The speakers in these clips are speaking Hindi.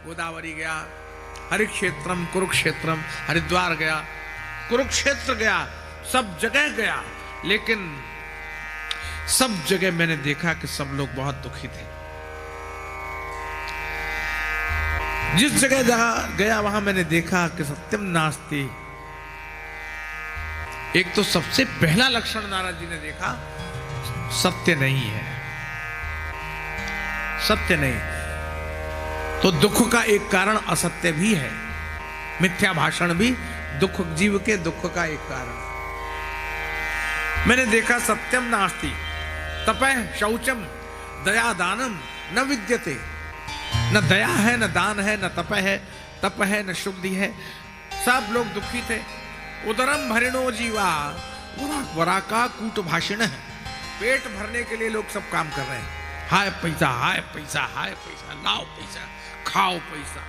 गोदावरी गया, हरिक्षेत्रम कुरुक्षेत्रम, हरिद्वार गया, कुरुक्षेत्र गया, सब जगह गया, लेकिन सब जगह मैंने देखा कि सब लोग बहुत दुखी थे। जिस जगह जहां गया वहां मैंने देखा कि सत्यम नास्ति। एक तो सबसे पहला लक्षण नारद जी ने देखा, सत्य नहीं है, सत्य नहीं। तो दुख का एक कारण असत्य भी है, मिथ्या भाषण भी दुख, जीव के दुख का एक कारण। मैंने देखा सत्यम नास्ति, तपः शौचम दया दानम न विद्यते। न दया है, न दान है, न तप है, न शुद्धि है। सब लोग दुखी थे। उदरम भरिणो जीवा वरा का कूट भाषण है। पेट भरने के लिए लोग सब काम कर रहे हैं। हाय पैसा, हाय पैसा, हाय पैसा, लाओ पैसा, खाओ पैसा,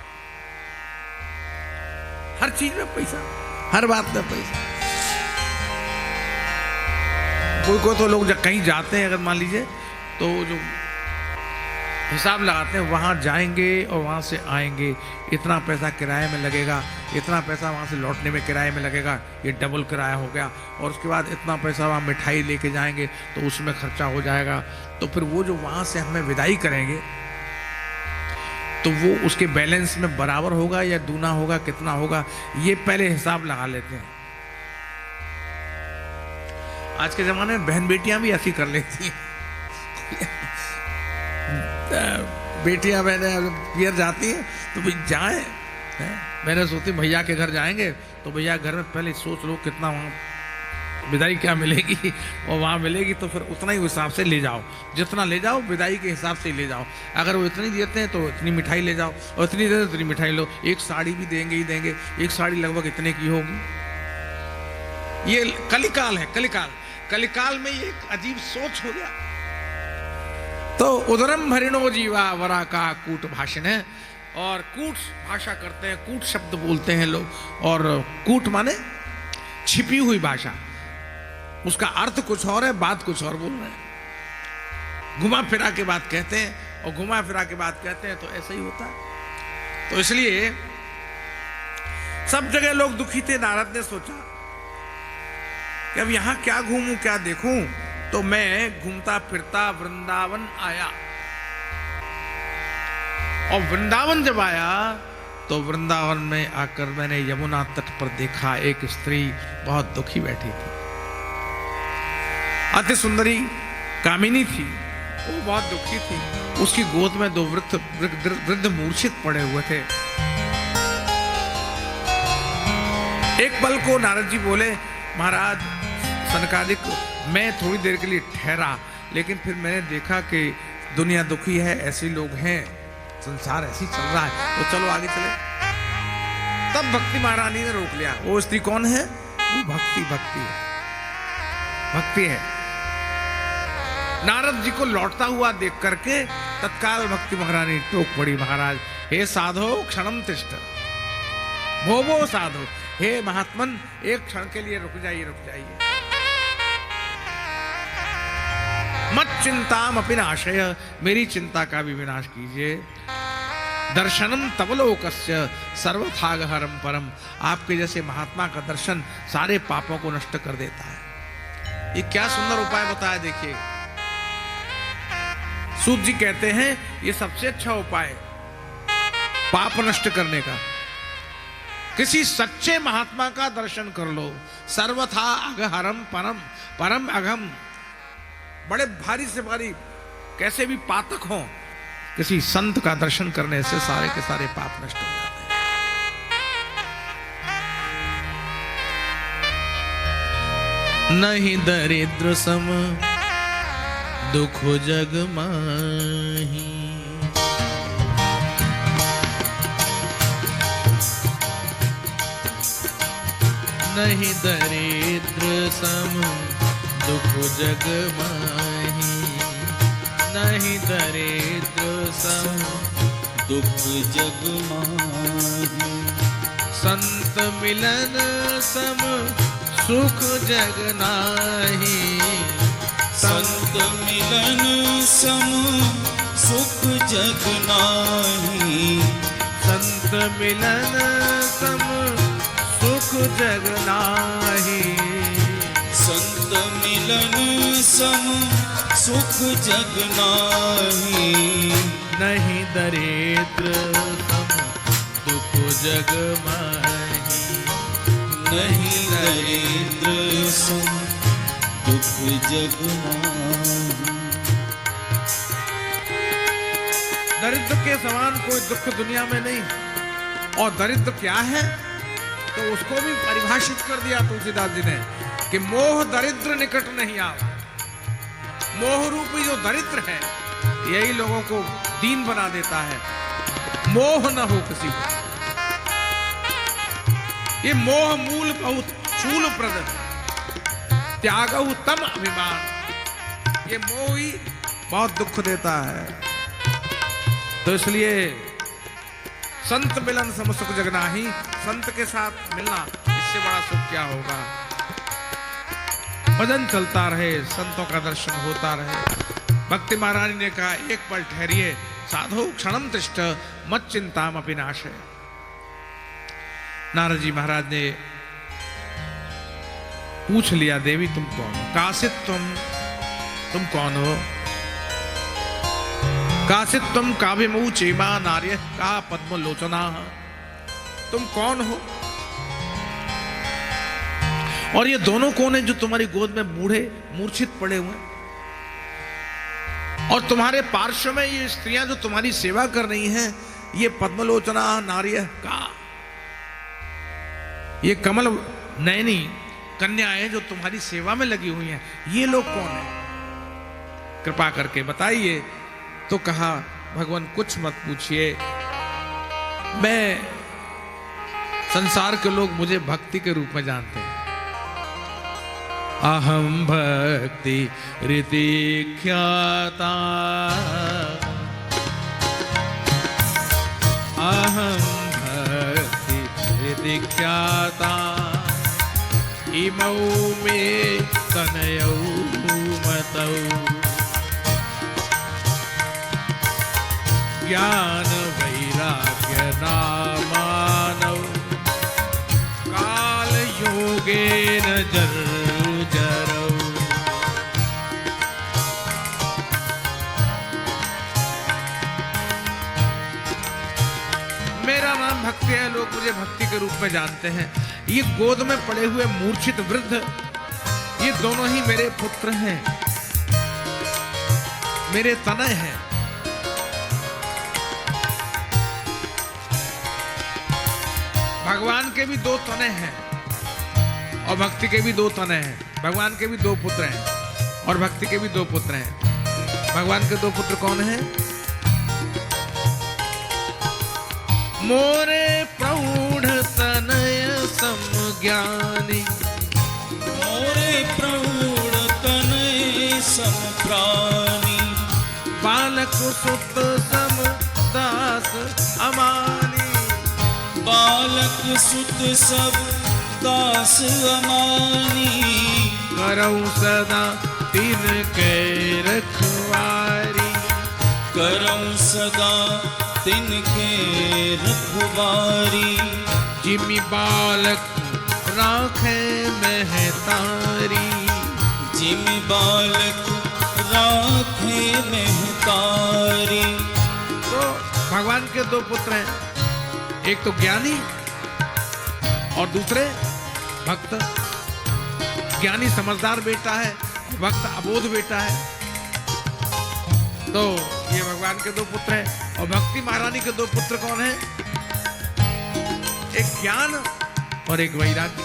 हर चीज में पैसा, हर बात में पैसा। कोई तो लोग जब कहीं जाते हैं, अगर मान लीजिए, तो जो हिसाब लगाते हैं, वहां जाएंगे और वहां से आएंगे, इतना पैसा किराए में लगेगा, इतना पैसा वहां से लौटने में किराए में लगेगा, ये डबल किराया हो गया, और उसके बाद इतना पैसा वहां मिठाई लेके जाएंगे तो उसमें खर्चा हो जाएगा। तो फिर वो जो वहां से हमें विदाई करेंगे तो वो उसके बैलेंस में बराबर होगा या दूना होगा, कितना होगा, ये पहले हिसाब लगा लेते हैं। आज के जमाने में बहन बेटियां भी ऐसी कर लेती हैं। बेटियां बहनें पियर जाती हैं तो भाई जाए, मैंने सोचती भैया के घर जाएंगे तो भैया घर में पहले सोच लो कितना वहाँ विदाई क्या मिलेगी, और वहाँ मिलेगी तो फिर उतना ही हिसाब से ले जाओ, जितना ले जाओ विदाई के हिसाब से ले जाओ। अगर वो इतनी देते हैं तो इतनी मिठाई ले जाओ, और इतनी देते उतनी मिठाई लो। एक साड़ी भी देंगे ही देंगे, एक साड़ी लगभग इतने की होगी। ये कलिकाल है, कलिकाल। कलिकाल में ये एक अजीब सोच हो गया। तो उदरम भरिणो जीवा वरा का कूट भाषण है, और कूट भाषा करते हैं, कूट शब्द बोलते हैं लोग, और कूट माने छिपी हुई भाषा, उसका अर्थ कुछ और है, बात कुछ और बोल रहे हैं। घुमा फिरा के बात कहते हैं, और घुमा फिरा के बात कहते हैं तो ऐसा ही होता है। तो इसलिए सब जगह लोग दुखी थे। नारद ने सोचा कि अब यहां क्या घूमूं, क्या देखूं, तो मैं घूमता फिरता वृंदावन आया। और वृंदावन जब आया तो वृंदावन में आकर मैंने यमुना तट पर देखा, एक स्त्री बहुत दुखी बैठी थी। अति सुंदरी कामिनी थी, वो बहुत दुखी थी। उसकी गोद में दो वृद्ध मूर्छित पड़े हुए थे। एक पल को नारद जी बोले, महाराज सनकादिक, मैं थोड़ी देर के लिए ठहरा, लेकिन फिर मैंने देखा कि दुनिया दुखी है, ऐसे लोग हैं, संसार ऐसी चल रहा है, तो चलो आगे चले। तब भक्ति महारानी ने रोक लिया। वो स्त्री कौन है? वो भक्ति है, भक्ति है। नारद जी को लौटता हुआ देख करके तत्काल भक्ति महारानी टोक पड़ी, महाराज हे साधो क्षणम तिष्ठ, भोवो साधो, हे महात्मन एक क्षण के लिए रुक जाइए, रुक जाइए। मत चिंताम अपि नाशय, मेरी चिंता का भी विनाश कीजिए। दर्शनम तवलोकस्य सर्वथागहरम परम, आपके जैसे महात्मा का दर्शन सारे पापों को नष्ट कर देता है। ये क्या सुंदर उपाय बताया, देखिए। सूत जी कहते हैं ये सबसे अच्छा उपाय पाप नष्ट करने का। किसी सच्चे महात्मा का दर्शन कर लो। सर्वथा अगहरम परम, परम अघम, बड़े भारी से भारी कैसे भी पातक हो, किसी संत का दर्शन करने से सारे के सारे पाप नष्ट हो जाते हैं। नहीं दरिद्र सम दुख जग माही, नहीं दरिद्र सम दुख जग माही, नहीं दरिद्र सम दुख जग माही। संत मिलन सम सुख जग नाही, संत मिलन सम सुख जग नाही। संत मिलन सम सुख जग नाही। संत मिलन सम सुख जग नाही। नहीं दरिद्र सम दुख जग माही। नहीं दरिद्र सम दुख जग नाही। दरिद्र के समान कोई दुख दुनिया में नहीं। और दरिद्र क्या है तो उसको भी परिभाषित कर दिया तुलसीदास जी ने कि मोह दरिद्र निकट नहीं आवा। मोह रूपी जो दरिद्र है यही लोगों को दीन बना देता है। मोह न हो किसी को। ये मोह मूल बहुत शूल प्रद त्यागहु तम अभिमान। ये मोह ही बहुत दुख देता है। तो इसलिए संत मिलन सम सुख जग नाही। संत के साथ मिलना इससे बड़ा सुख क्या होगा। भजन चलता रहे, संतों का दर्शन होता रहे। भक्ति महारानी ने कहा एक पल ठहरिए, साधु क्षणम तिष्ठ मत चिंताम अपि नाशय। नारद जी महाराज ने पूछ लिया, देवी तुम कौन हो? कासित तुम कौन हो? कासित तुम काव्यमऊ चेमा नार्य का पद्म लोचना। तुम कौन हो? और ये दोनों कौन है जो तुम्हारी गोद में बूढ़े मूर्छित पड़े हुए? और तुम्हारे पार्श्व में ये स्त्रियां जो तुम्हारी सेवा कर रही हैं, ये पद्मलोचना नार्य का, ये कमल नयनी कन्याएं जो तुम्हारी सेवा में लगी हुई हैं, ये लोग कौन है? कृपा करके बताइए। तो कहा भगवान कुछ मत पूछिए, मैं संसार के लोग मुझे भक्ति के रूप में जानते हैं। अहम भक्ति रीति ख्याता। अहम भक्ति रीति ख्याता। इमौ में तनयौ मतौ। ज्ञान वैराग्य नामानौ। काल योगेन जर्जरौ। मेरा नाम भक्ति है, लोग मुझे भक्ति के रूप में जानते हैं। ये गोद में पड़े हुए मूर्छित वृद्ध, ये दोनों ही मेरे पुत्र हैं, मेरे तनय हैं। भगवान के भी दो तने हैं और भक्ति के भी दो तने हैं। भगवान के भी दो पुत्र हैं और भक्ति के भी दो पुत्र हैं। भगवान के दो पुत्र कौन हैं? मोरे प्रौढ़ तनय समज्ञानी। मोरे प्रौढ़ तनय समप्राणी। बालक सुत सम दास अमानी। बालक सुत सब दास अमानी। करऊं सदा तिनके रखवारी। करऊं सदा तिनके रखवारी। जिमि बालक राखे महतारी। जिमि बालक राखे महतारी। तो भगवान के दो पुत्र हैं, एक तो ज्ञानी और दूसरे भक्त। ज्ञानी समझदार बेटा है, भक्त अबोध बेटा है। तो ये भगवान के दो पुत्र हैं। और भक्ति महारानी के दो पुत्र कौन हैं? एक ज्ञान और एक वैराग्य।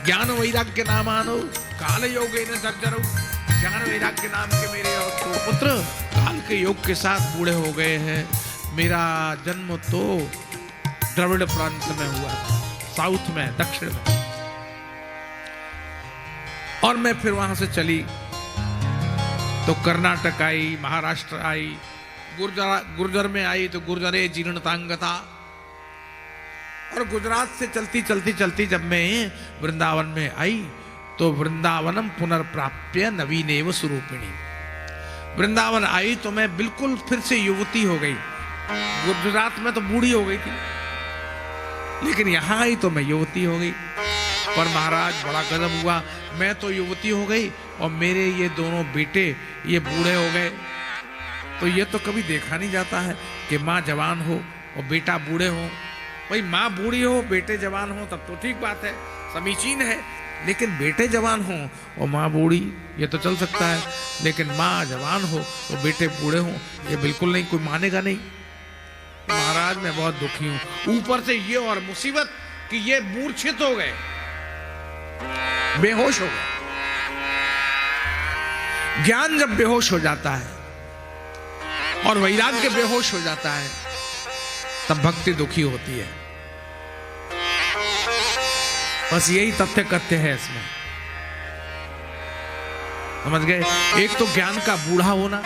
ज्ञान वैराग्य नाम आनो काल योगेन जर्जरौ। ज्ञान वैराग्य नाम के मेरे और दो पुत्र काल के योग के साथ बूढ़े हो गए हैं। मेरा जन्म तो द्रविड़ प्रांत में हुआ, साउथ में, दक्षिण में। और मैं फिर वहां से चली तो कर्नाटक आई, महाराष्ट्र आई, गुर्जर में आई तो गुर्जरे जीर्णतांगता। और गुजरात से चलती चलती चलती जब मैं वृंदावन में आई तो वृंदावनम पुनर्प्राप्य नवीनेव स्वरूपिणी। वृंदावन आई तो मैं बिल्कुल फिर से युवती हो गई। गुजरात में तो बूढ़ी हो गई थी, लेकिन यहां आई तो मैं युवती हो गई। पर महाराज बड़ा गजब हुआ, मैं तो युवती हो गई और मेरे ये दोनों बेटे ये बूढ़े हो गए। तो ये तो कभी देखा नहीं जाता है कि माँ जवान हो और बेटा बूढ़े हो। भाई माँ बूढ़ी हो बेटे जवान हो तब तो ठीक बात है, समीचीन है, लेकिन बेटे जवान हो और माँ बूढ़ी ये तो चल सकता है, लेकिन माँ जवान हो और बेटे बूढ़े हो ये बिल्कुल नहीं, कोई मानेगा नहीं। महाराज मैं बहुत दुखी हूं। ऊपर से ये और मुसीबत कि ये मूर्छित हो गए, बेहोश हो गए। ज्ञान जब बेहोश हो जाता है और वैराग्य बेहोश हो जाता है तब भक्ति दुखी होती है। बस यही तथ्य कथ्य है इसमें, समझ गए। एक तो ज्ञान का बूढ़ा होना,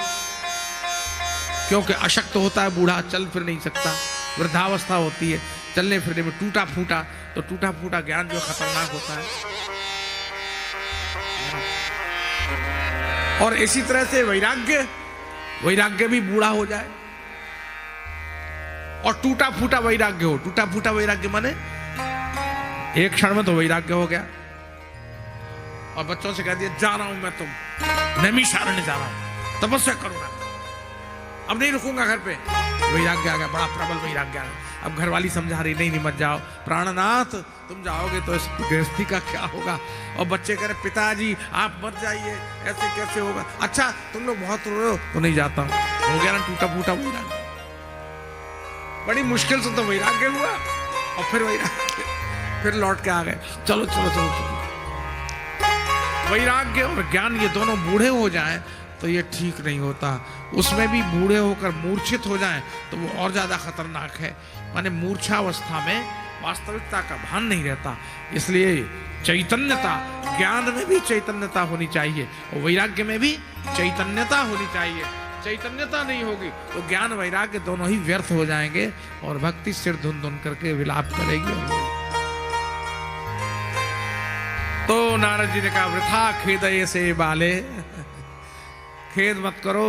क्योंकि अशक्त होता है बूढ़ा, चल फिर नहीं सकता। वृद्धावस्था होती है, चलने फिरने में टूटा फूटा, तो टूटा फूटा ज्ञान जो खतरनाक होता है। और इसी तरह से वैराग्य भी बूढ़ा हो जाए और टूटा फूटा वैराग्य हो। टूटा फूटा वैराग्य माने एक क्षण में तो वैराग्य हो गया और बच्चों से कह दिया जा रहा हूं मैं, तुम नैमिषारण्य जा रहा हूं, तपस्या करूंगा, अब नहीं रुकूंगा घर पे। वैराग्य आ गया, बड़ा प्रबल वैराग्य आ गया। अब घरवाली समझा रही नहीं मत जाओ प्राणनाथ, तुम जाओगे तो इस गृहस्थी का क्या होगा। और बच्चे कह रहे पिताजी आप मत जाइए, ऐसे कैसे होगा। अच्छा तुम लोग बहुत रो रहे हो तो नहीं जाता हूं। हो गया ना टूटा फूटा वैराग्य। बड़ी मुश्किल से तो वैराग्य हुआ और फिर वैराग्य फिर लौट के आ गए, चलो चलो चलो चलो। वैराग्य और ज्ञान ये दोनों बूढ़े हो जाएं तो ये ठीक नहीं होता। उसमें भी बूढ़े होकर मूर्छित हो जाएं तो वो और ज्यादा खतरनाक है। माने मूर्छावस्था में वास्तविकता का भान नहीं रहता। इसलिए चैतन्यता, ज्ञान में भी चैतन्यता होनी चाहिए और वैराग्य में भी चैतन्यता होनी चाहिए। चैतन्यता नहीं होगी तो ज्ञान वैराग्य दोनों ही व्यर्थ हो जाएंगे और भक्ति सिर धुन धुन करके विलाप करेगी। तो नारद जी ने कहा वृथा खेदये से बाले, खेद मत करो,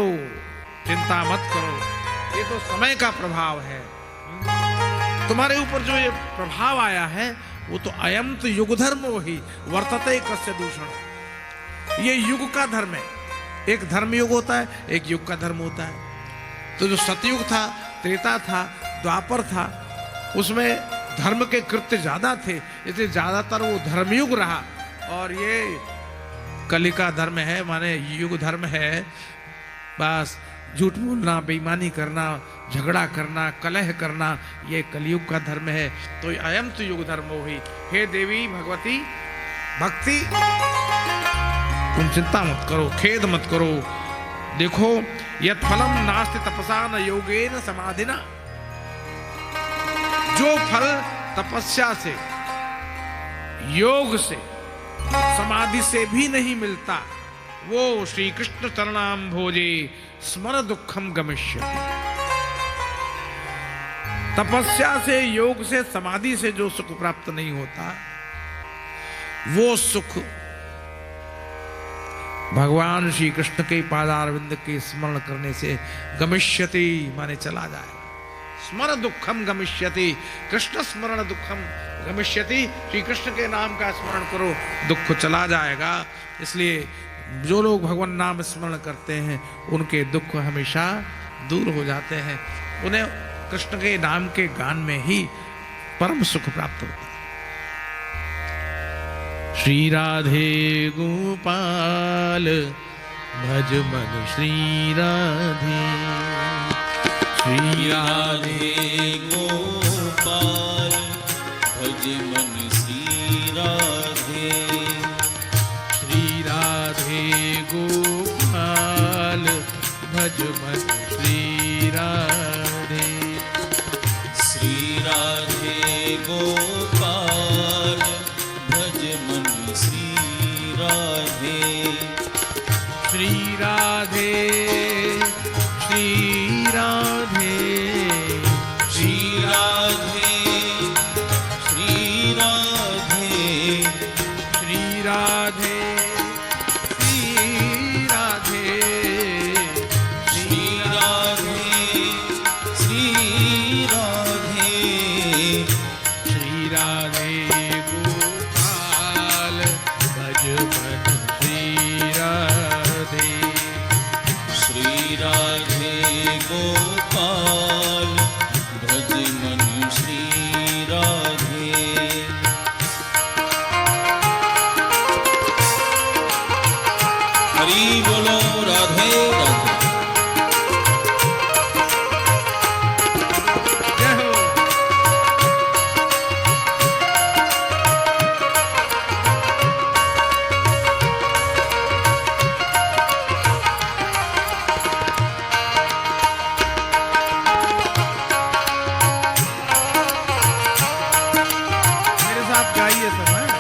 चिंता मत करो, ये तो समय का प्रभाव है। तुम्हारे ऊपर जो ये प्रभाव आया है वो तो अयम तो युग धर्मो ही वर्तते कस्य दूषण। ये युग का धर्म है। एक धर्म युग होता है, एक युग का धर्म होता है। तो जो सतयुग था, त्रेता था, द्वापर था, उसमें धर्म के कृत्य ज्यादा थे, इसलिए ज्यादातर वो धर्मयुग रहा। और ये कली का धर्म है, माने युग धर्म है, बस झूठ बोलना, बेईमानी करना, झगड़ा करना, कलह करना, ये कलयुग का धर्म है। तो अयम तो युग धर्मो ही। हे देवी भगवती भक्ति, तुम चिंता मत करो, खेद मत करो। देखो यत् फलम नास्ति तपसा न योगेन समाधिना, जो फल तपस्या से, योग से, समाधि से भी नहीं मिलता वो श्री कृष्ण चरणाम भोजे स्मर दुखम गमिष्यति। तपस्या से, योग से, समाधि से जो सुख प्राप्त नहीं होता वो सुख भगवान श्री कृष्ण के पादारविंद के स्मरण करने से गमिष्यति माने चला जाएगा। स्मर दुखम गमिष्यति, कृष्ण स्मरण दुखम गमिष्यति। श्री कृष्ण के नाम का स्मरण करो, दुख चला जाएगा। इसलिए जो लोग भगवान नाम स्मरण करते हैं उनके दुख हमेशा दूर हो जाते हैं। उन्हें कृष्ण के नाम के गान में ही परम सुख प्राप्त होता है। श्री राधे गोपाल भज मन श्री राधे, श्री राधे गोपाल भज मन श्री राधे, श्री राधे गोपाल भज मन श्री राधे, श्री राधे गोपाल भज मन श्री राधे, श्री राधे श्री राधे श्री राधे श्री राधे, श्री राधे श्री राधे श्री राधे श्री गोपाल भज मन श्री राधे। हरि बोलो राधे राधे। जय हो। मेरे साथ गाइए सब हैं।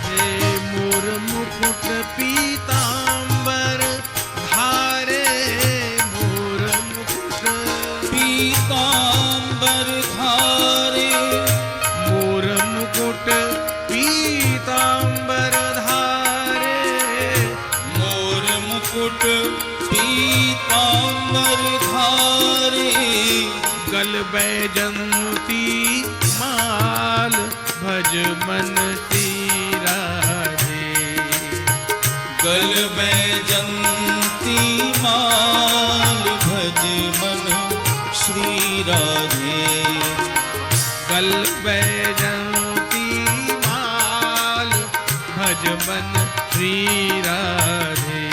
हे मोर मुकुट पीतांबर धारे, मोर मुकुट पीतांबर धारे, मोर मुकुट पीतांबर धारे, मोर मुकुट पीतांबर धारे, गल बैजंती माल भज मन श्री राधे। गल बैजंती माल भज मन श्री राधे। गल बैजंती माल भज मन श्री राधे।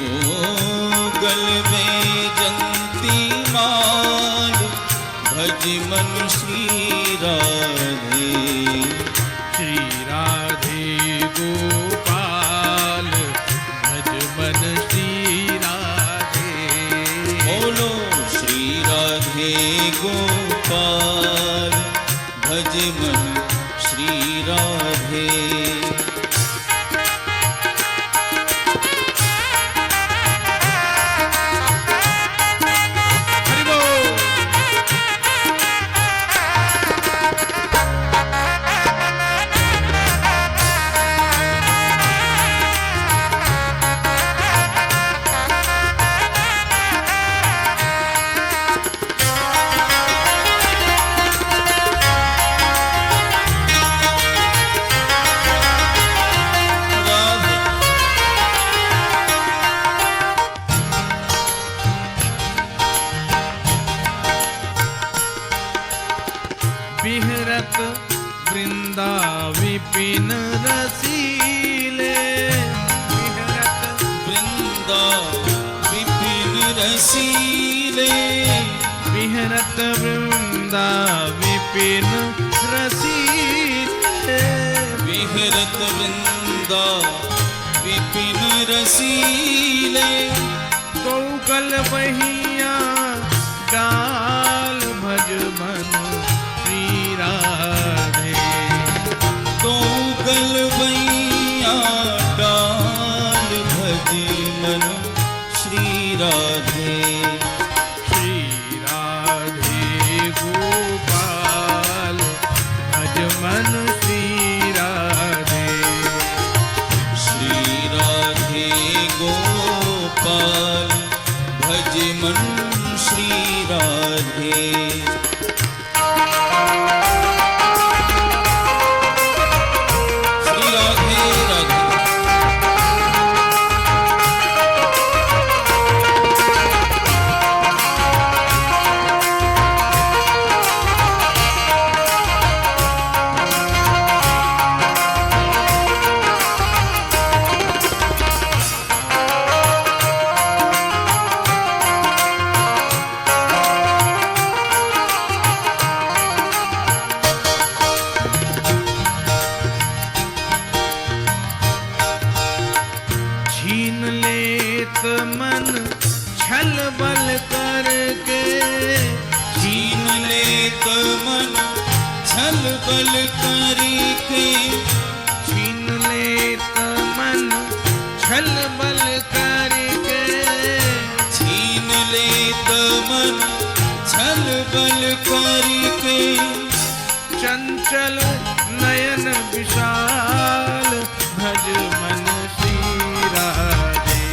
ओ गल बैजंती माल भज मन श्री राधे। श्री राधे गोपाल भज मन श्री राधे। बोलो श्री राधे गोपाल भज मन श्री राधे। हरि बोल। राधे बिहरत वृंदा विपिन रसीले, बिहरत वृंदा विपिन रसीले, बिहरत वृंदा विपिन रसीले। विहरत वृंदा विपिन रसीले, कौकल बहिया डाल भज मन श्री राधे। तो गलवैया डाल भज मन श्री राधे। श्री राधे गोपाल भज मन श्री राधे। श्री राधे गोपाल भज मन श्री राधे। श्री राधे राधे। छीन लेत मन छल बल करके, छीन लेत मन छल बल करके, छीन लेत मन छल बल करके। छीन लेत मन छल बल करके। चंचल नयन विशाल भज मन श्री राधे।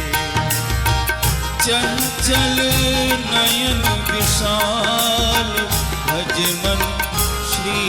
चंचल नयन विशाल भज मन श्री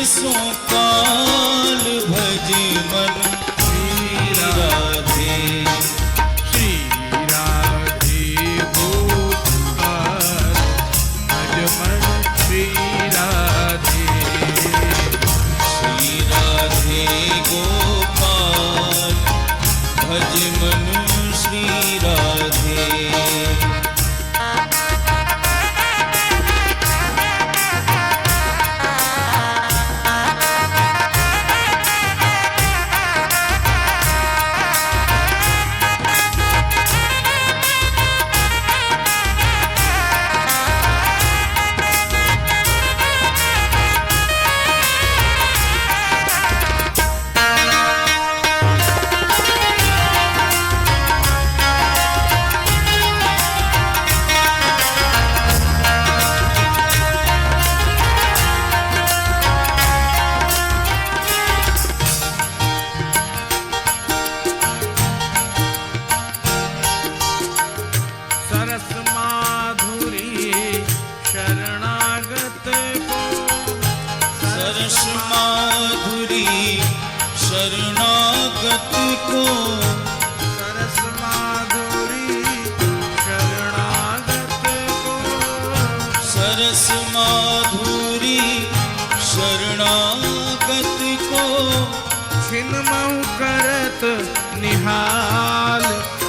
सो काल भज मन श्री राधे श्री राधे गोपाल भज मन श्री राधे श्री राधे गोपाल भज मन श्री राधे सरस माधुरी शरणागत को सरस माधुरी शरणागत को सरस माधुरी शरणागत को सरस माधुरी शरणागत को छिन्मऊ करत निहाल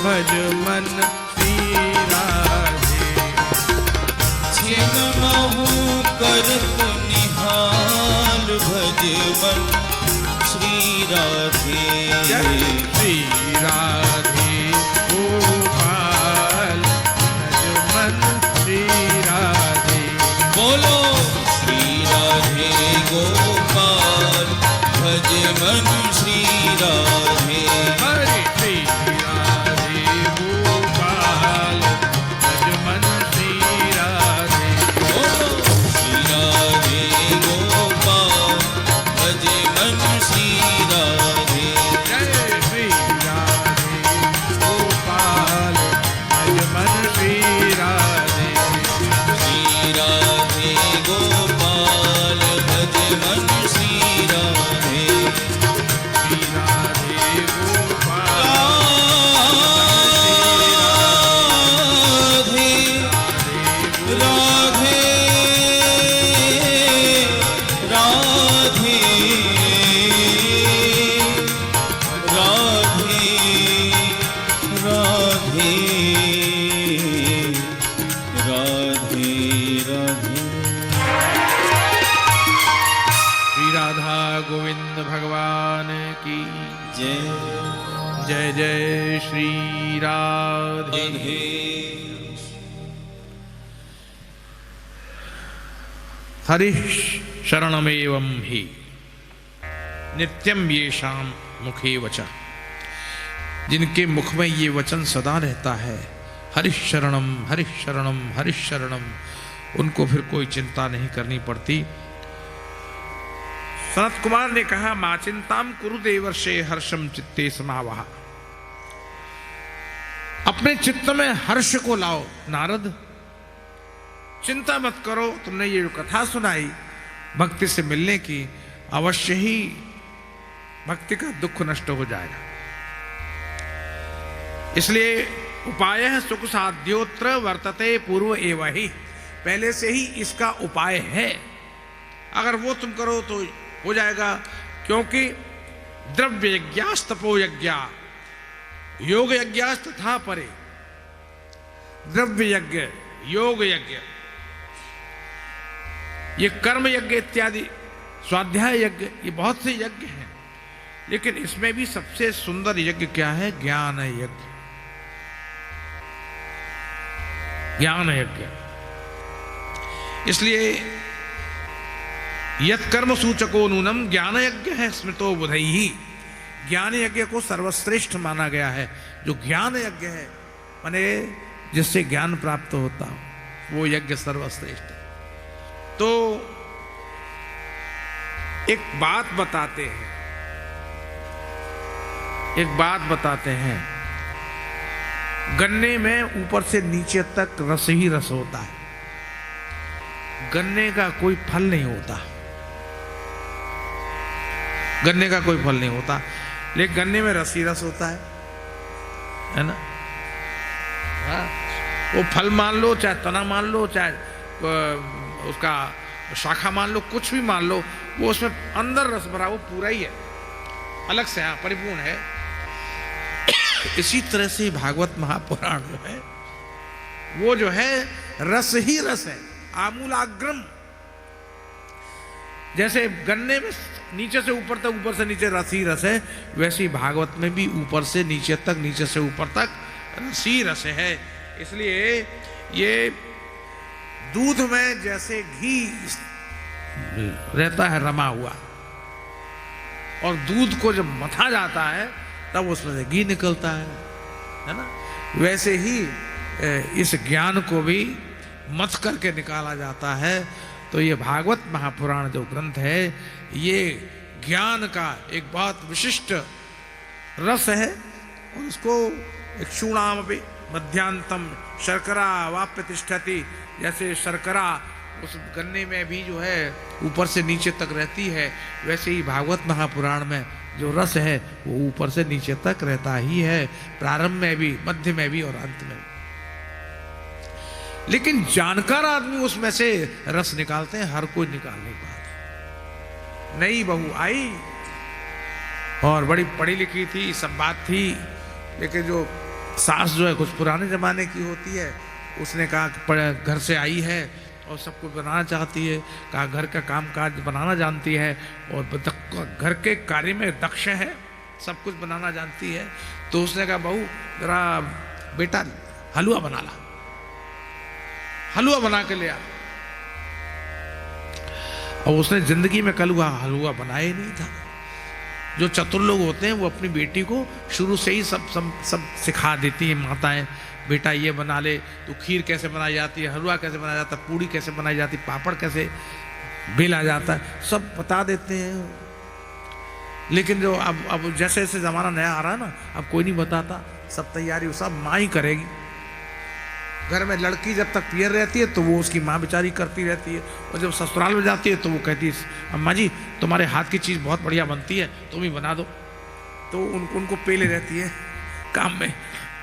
भज मन श्री राधे छिन्महु करत निहाल भज मन श्री राधे श्री राधे गोपाल भज मन श्री राधे बोलो श्री राधे गोपाल भज मन श्री राधे हरे श्री राधे गोपाल भज मन श्री राधे बोलो श्री राधे गोपाल भज मन श्री राधे जय श्री राधे गोपाल भज मन श्री राधे श्री राधे गोपाल भज मन श्री राधे श्री राधे गोपाल राधे राधे राधे राधे राधे राधे श्री राधा गोविंद भगवान की जय जय जय श्री राधे राधे हरिः शरणमेवं हि नित्यं येषां मुखे वचः जिनके मुख में ये वचन सदा रहता है हरिः शरणम हरिः शरणम हरिः शरणम उनको फिर कोई चिंता नहीं करनी पड़ती। सनत कुमार ने कहा मा चिंताम कुरु देवर्षे हर्षम चित्ते समावह अपने चित्त में हर्ष को लाओ नारद चिंता मत करो तुमने ये जो कथा सुनाई भक्ति से मिलने की अवश्य ही भक्ति का दुख नष्ट हो जाएगा। इसलिए उपाय है सुख साध्योत्र वर्तते पूर्व एव ही पहले से ही इसका उपाय है अगर वो तुम करो तो हो जाएगा क्योंकि द्रव्य यज्ञास तपो यज्ञा योग यज्ञास तथा परे द्रव्य यज्ञ योग यज्ञ ये कर्म यज्ञ इत्यादि स्वाध्याय यज्ञ ये बहुत से यज्ञ हैं लेकिन इसमें भी सबसे सुंदर यज्ञ क्या है ज्ञान यज्ञ ज्ञान यज्ञ। इसलिए यत् कर्म सूचको नूनम ज्ञान यज्ञ है स्मृतो बुधैहि ज्ञान यज्ञ को सर्वश्रेष्ठ माना गया है। जो ज्ञान यज्ञ है माने जिससे ज्ञान प्राप्त होता हो वो यज्ञ सर्वश्रेष्ठ है। तो एक बात बताते हैं गन्ने में ऊपर से नीचे तक रस ही रस होता है गन्ने का कोई फल नहीं होता गन्ने का कोई फल नहीं होता, लेकिन गन्ने में रस ही रस होता है ना। हाँ, वो फल मान लो, चाहे तना मान लो, चाहे उसका शाखा मान लो, कुछ भी मान लो, वो उसमें अंदर रस भरा, वो पूरा ही है, अलग से हाँ परिपूर्ण है। इसी तरह से भागवत महापुराण जो है वो जो है रस ही रस है, आमूलाग्रम। जैसे गन्ने में नीचे से ऊपर तक, ऊपर से नीचे रस ही रस है, वैसे ही भागवत में भी ऊपर से नीचे तक, नीचे से ऊपर तक रस ही रस है। इसलिए ये दूध में जैसे घी रहता है रमा हुआ, और दूध को जब मथा जाता है तब उसमें से घी निकलता है ना, वैसे ही इस ज्ञान को भी मथ करके निकाला जाता है। तो ये भागवत महापुराण जो ग्रंथ है, ये ज्ञान का एक बहुत विशिष्ट रस है, और उसको एक शूणाम भी मध्यांतम शर्करा वाप्य तिष्ठति, जैसे शर्करा उस गन्ने में भी जो है ऊपर से नीचे तक रहती है, वैसे ही भागवत महापुराण में जो रस है वो ऊपर से नीचे तक रहता ही है, प्रारंभ में भी, मध्य में भी और अंत में। लेकिन जानकार आदमी उसमें से रस निकालते हैं, हर कोई निकाल नहीं पाता। नई बहू आई और बड़ी पढ़ी लिखी थी, सब बात थी, लेकिन जो सास जो है कुछ पुराने जमाने की होती है, उसने कहा कि घर से आई है और सब कुछ बनाना चाहती है, कहा घर का काम काज बनाना जानती है और घर के कार्य में दक्ष है, सब कुछ बनाना जानती है। तो उसने कहा बहू जरा बेटा हलवा बना ला, हलवा बना के ले आ। और उसने जिंदगी में कल हलवा बनाया ही नहीं था। जो चतुर लोग होते हैं वो अपनी बेटी को शुरू से ही सब सिखा देती है माताएं, बेटा ये बना ले, तो खीर कैसे बनाई जाती है, हलवा कैसे बनाया जाता है, पूड़ी कैसे बनाई जाती है, पापड़ कैसे बेला जाता है, सब बता देते हैं। लेकिन जो अब जैसे जैसे ज़माना नया आ रहा है ना, अब कोई नहीं बताता, सब तैयारी सब माँ ही करेगी। घर में लड़की जब तक पियर रहती है तो वो उसकी माँ बेचारी करती रहती है, और जब ससुराल में जाती है तो वो कहती है अम्मा जी तुम्हारे हाथ की चीज़ बहुत बढ़िया बनती है, तुम ही बना दो। तो उनको पेले रहती है काम में,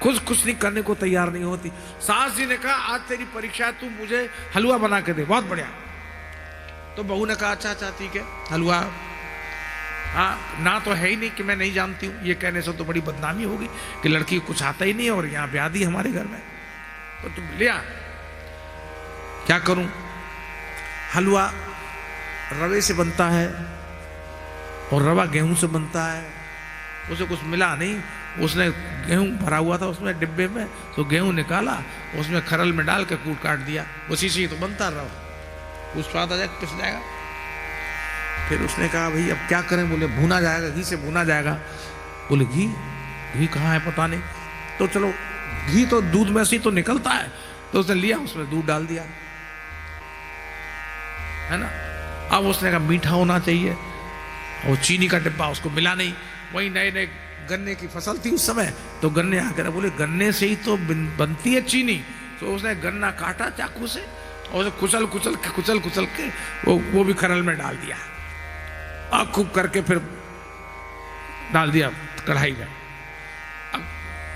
खुद कुछ नहीं करने को तैयार नहीं होती। सास जी ने कहा आज तेरी परीक्षा है, तू मुझे हलवा बना के दे, बहुत बढ़िया। तो बहू ने कहा अच्छा ठीक है हलवा, हाँ ना तो है ही नहीं कि मैं नहीं जानती हूँ, ये कहने से तो बड़ी बदनामी होगी कि लड़की को कुछ आता ही नहीं और यहाँ ब्याह दी हमारे घर में, तो तुम ले आ। क्या करूं? हलवा रवे से बनता है और रवा गेहूं से बनता है, उसे कुछ मिला नहीं। उसने गेहूं भरा हुआ था उसमें डिब्बे में, तो गेहूं निकाला, उसमें खरल में डाल के कूट काट दिया, उसी से तो बनता रवा, कुछ स्वाद आ जाएगा, पिस जाएगा। फिर उसने कहा भाई अब क्या करें? बोले भुना जाएगा, घी से भुना जाएगा। बोले घी कहाँ है पता नहीं। तो चलो घी तो दूध में से तो निकलता है, तो उसने लिया, उसमें दूध डाल दिया, है ना। अब उसने कहा मीठा होना चाहिए, और चीनी का डिब्बा उसको मिला नहीं। वही नए नए गन्ने की फसल थी उस समय, तो गन्ने आकर बोले गन्ने से ही तो बनती है चीनी। तो उसने गन्ना काटा चाकू से और कुचल कुचल के वो भी खरल में डाल दिया, और खूब करके फिर डाल दिया कढ़ाई में।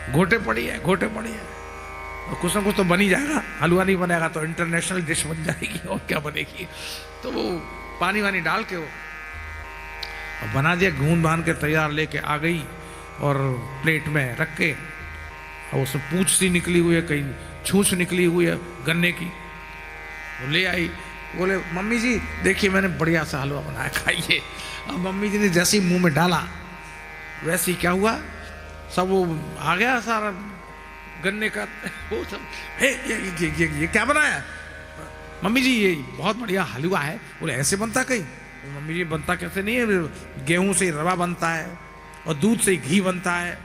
घोटे पड़ी है, और कुछ ना कुछ तो बन ही जाएगा, हलवा नहीं बनेगा तो इंटरनेशनल डिश बन जाएगी, और क्या बनेगी। तो वो पानी वानी डाल के वो बना दिया, घून बांध के तैयार लेके आ गई, और प्लेट में रख के, और उसमें पूंछ सी निकली हुई है, कहीं छूछ निकली हुई है गन्ने की, वो ले आई। बोले मम्मी जी देखिए मैंने बढ़िया सा हलवा बनाया, खाइए। अब मम्मी जी ने जैसे ही मुंह में डाला, वैसे ही क्या हुआ, सब वो आ गया सारा गन्ने का, वो सब ये क्या बनाया? मम्मी जी ये बहुत बढ़िया हलवा है। बोले ऐसे बनता कहीं? मम्मी जी बनता कैसे नहीं है, गेहूं से रवा बनता है और दूध से घी बनता है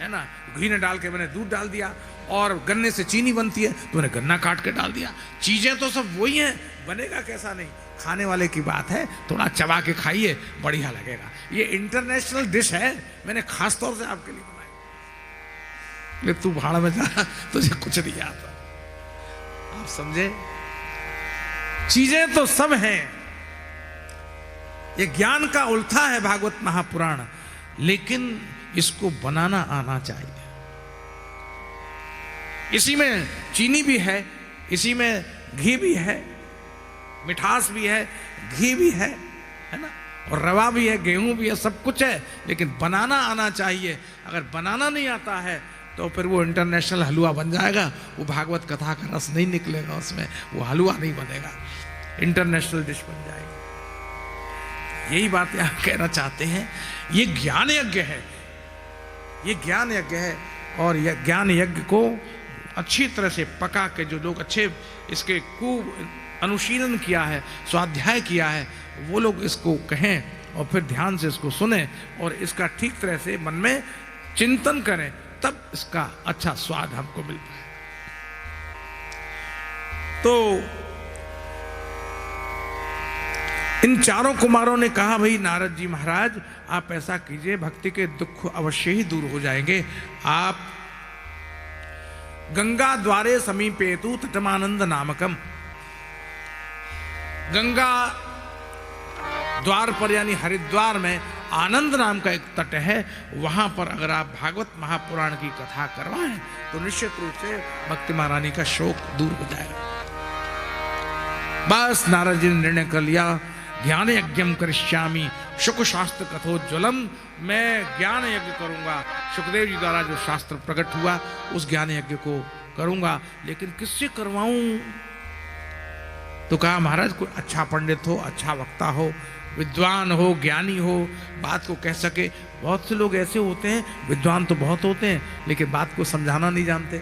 ना। घी ने डाल के मैंने दूध डाल दिया, और गन्ने से चीनी बनती है तो मैंने गन्ना काट के डाल दिया। चीजें तो सब वही हैं, बनेगा कैसा नहीं, खाने वाले की बात है, थोड़ा चबा के खाइए, बढ़िया लगेगा। ये इंटरनेशनल डिश है, मैंने खास तौर से आपके लिए बनाई। तू भाड़ में जा, तुझे कुछ नहीं आता। आप समझे? चीजें तो सब हैं, ये ज्ञान का उल्था है भागवत महापुराण, लेकिन इसको बनाना आना चाहिए। इसी में चीनी भी है, इसी में घी भी है, मिठास भी है, घी भी है ना, और रवा भी है, गेहूं भी है, सब कुछ है, लेकिन बनाना आना चाहिए। अगर बनाना नहीं आता है तो फिर वो इंटरनेशनल हलवा बन जाएगा, वो भागवत कथा का रस नहीं निकलेगा उसमें, वो हलवा नहीं बनेगा, इंटरनेशनल डिश बन जाएगी। यही बात आप कहना चाहते हैं। ये ज्ञान यज्ञ है, ये ज्ञान यज्ञ है, और यह ज्ञान यज्ञ को अच्छी तरह से पका के जो लोग अच्छे इसके खूब अनुशीलन किया है, स्वाध्याय किया है, वो लोग इसको कहें और फिर ध्यान से इसको सुने और इसका ठीक तरह से मन में चिंतन करें, तब इसका अच्छा स्वाद हमको मिलता है। तो इन चारों कुमारों ने कहा, भाई नारद जी महाराज आप ऐसा कीजिए, भक्ति के दुख अवश्य ही दूर हो जाएंगे। आप गंगा द्वारे समीपेतु तटमानंद नामकम, गंगा द्वार पर यानी हरिद्वार में आनंद नाम का एक तट है, वहां पर अगर आप भागवत महापुराण की कथा करवाएं तो निश्चित रूप से भक्ति महारानी का शोक दूर हो जाएगा। बस नारद जी ने निर्णय कर लिया, ज्ञान यज्ञम करिष्यामि शुक शास्त्र कथोज्वलम, मैं ज्ञान यज्ञ करूंगा। सुखदेव जी द्वारा जो शास्त्र प्रकट हुआ उस ज्ञान यज्ञ को करूंगा, लेकिन किससे करवाऊं? तो कहा महाराज कोई अच्छा पंडित हो, अच्छा वक्ता हो, विद्वान हो, ज्ञानी हो, बात को कह सके। बहुत से लोग ऐसे होते हैं, विद्वान तो बहुत होते हैं लेकिन बात को समझाना नहीं जानते,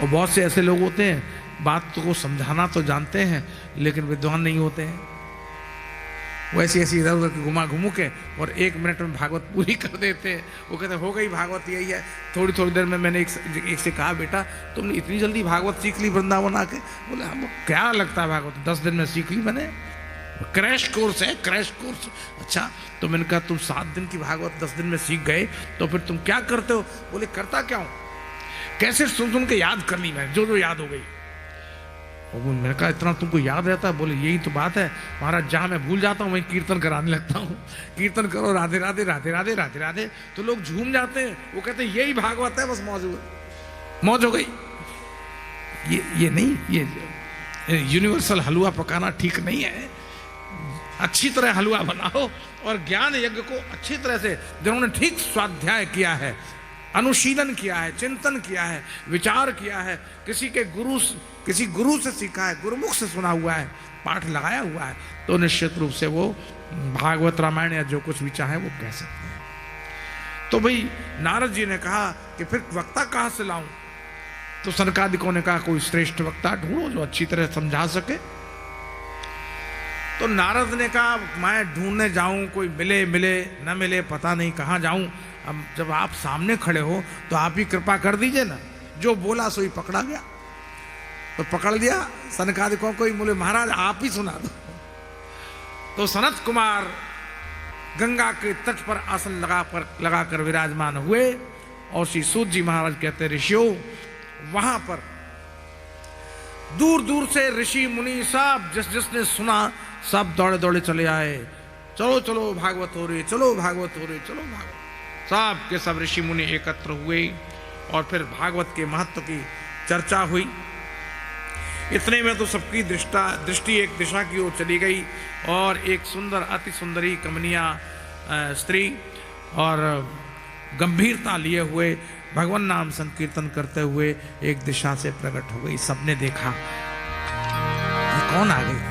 और बहुत से ऐसे लोग होते हैं बात को समझाना तो जानते हैं लेकिन विद्वान नहीं होते हैं। वो ऐसी ऐसी इधर उधर घुमा घुमू के और 1 मिनट में भागवत पूरी कर देते हैं। वो कहते हो गई भागवत, यही है। थोड़ी थोड़ी देर में मैंने एक से कहा, बेटा तुमने इतनी जल्दी भागवत सीख ली वृंदावन आके? बोले हम क्या लगता है भागवत 10 दिन में सीख ली मैंने, क्रैश कोर्स है, क्रैश कोर्स। अच्छा, तो मैंने कहा तुम 7 दिन की भागवत 10 दिन में सीख गए तो फिर तुम क्या करते हो? बोले करता क्या हूँ, कैसे सुन के याद करनी, मैं जो जो याद हो गई। और मैंने कहा इतना तुमको याद रहता है? बोले यही तो बात है महाराज, जहाँ मैं भूल जाता हूँ वहीं कीर्तन कराने लगता हूँ। कीर्तन करो राधे राधे राधे राधे राधे राधे, तो लोग झूम जाते हैं। वो कहते हैं यही भागवत है, बस मौज हो गई। ये नहीं, ये यूनिवर्सल हलवा पकाना ठीक नहीं है। अच्छी तरह हलवा बनाओ और ज्ञान यज्ञ को अच्छी तरह से जिन्होंने ठीक स्वाध्याय किया है, अनुशीलन किया है, चिंतन किया है, विचार किया है, किसी गुरु से सीखा है, गुरुमुख से सुना हुआ है, पाठ लगाया हुआ है, तो निश्चित रूप से वो भागवत रामायण या जो कुछ भी चाहे वो कह सकते हैं। तो भाई नारद जी ने कहा कि फिर वक्ता कहाँ से लाऊं? तो सनकादिकों ने कहा कोई श्रेष्ठ वक्ता ढूंढो जो अच्छी तरह समझा सके। तो नारद ने कहा मैं ढूंढने जाऊं, कोई मिले न मिले पता नहीं कहाँ जाऊं। अब जब आप सामने खड़े हो तो आप ही कृपा कर दीजिए ना, जो बोला सो ही पकड़ा गया। तो पकड़ लिया सनकादिकों को ही, बोले महाराज आप ही सुना दो। तो सनत कुमार गंगा के तट पर आसन लगाकर विराजमान हुए और श्री सूत जी महाराज कहते ऋषियों, वहां पर दूर दूर से ऋषि मुनि सब जिसने सुना सब दौड़े दौड़े चले आए। चलो चलो भागवत हो रही, चलो भागवत हो रही, चलो भागवत। सब के सब ऋषि मुनि एकत्र हुए और फिर भागवत के महत्व की चर्चा हुई। इतने में तो सबकी दृष्टि एक दिशा की ओर चली गई और एक सुंदर अति सुंदरी कमनिया स्त्री और गंभीरता लिए हुए भगवान नाम संकीर्तन करते हुए एक दिशा से प्रकट हो गई। सबने देखा ये कौन आ गई?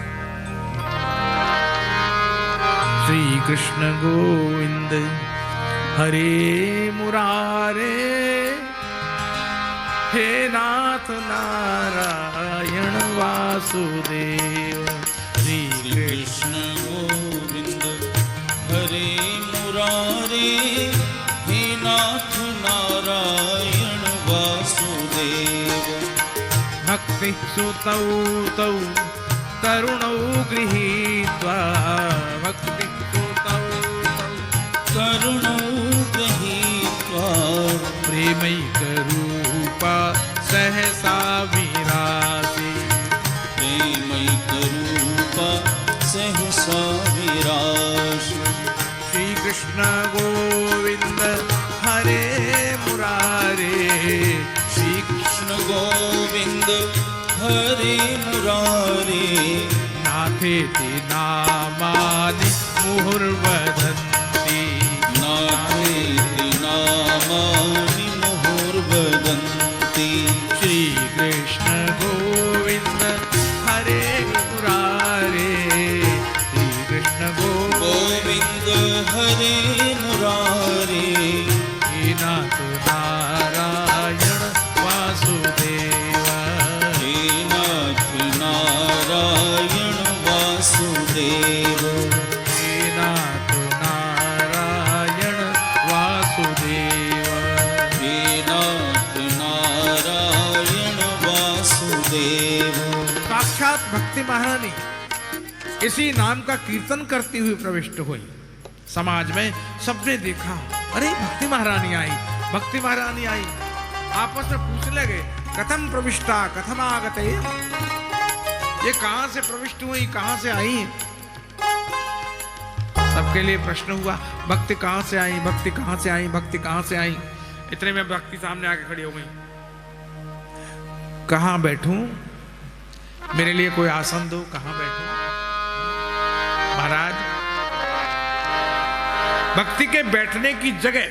श्री कृष्ण गोविंद हरे मुरारे, हे नाथ नारायण वासुदेव। श्री कृष्ण गोविंद हरे मुरारे, हे नाथ नारायण वासुदेव। भक्ति सुतौ तौ तरुणौ गृहीत्वा, भक्ति सुतौ करुणौ गृहीत्वा, प्रेमैकरूपा सहसा विरासी, प्रेमैकरूपा सहसा कृष्ण गोविंद हरे मुरारे, श्री कृष्ण गोविंद हरे मुरारे, नाथेति नामानि मुहुर्वदन्ति, नाथेति नामानि मुहुर्वदन्ति, श्री कृष्ण गोविंद हरे मुरारे, श्री कृष्ण गोविंद हरे मुरारे, हे नाथ नारायण वासुदेव, हे नाथ नारायण वासुदेव, हे नाथ नारायण वासुदेव, हे नाथ नारायण वासुदेव। साक्षात भक्ति महारानी इसी नाम का कीर्तन करती हुई प्रविष्ट हुई। समाज में सबने देखा, अरे भक्ति महारानी आई, भक्ति महारानी आई। आपस में पूछने लगे, कथम प्रविष्टा कथम आगते, ये कहां से प्रविष्ट हुई, कहां से आई। सबके लिए प्रश्न हुआ, भक्ति कहां से आई, भक्ति कहां से आई, भक्ति कहां से आई। इतने में भक्ति सामने आके खड़ी हो गई। कहां बैठूं, मेरे लिए कोई आसन दो, कहां बैठूं। महाराज, भक्ति के बैठने की जगह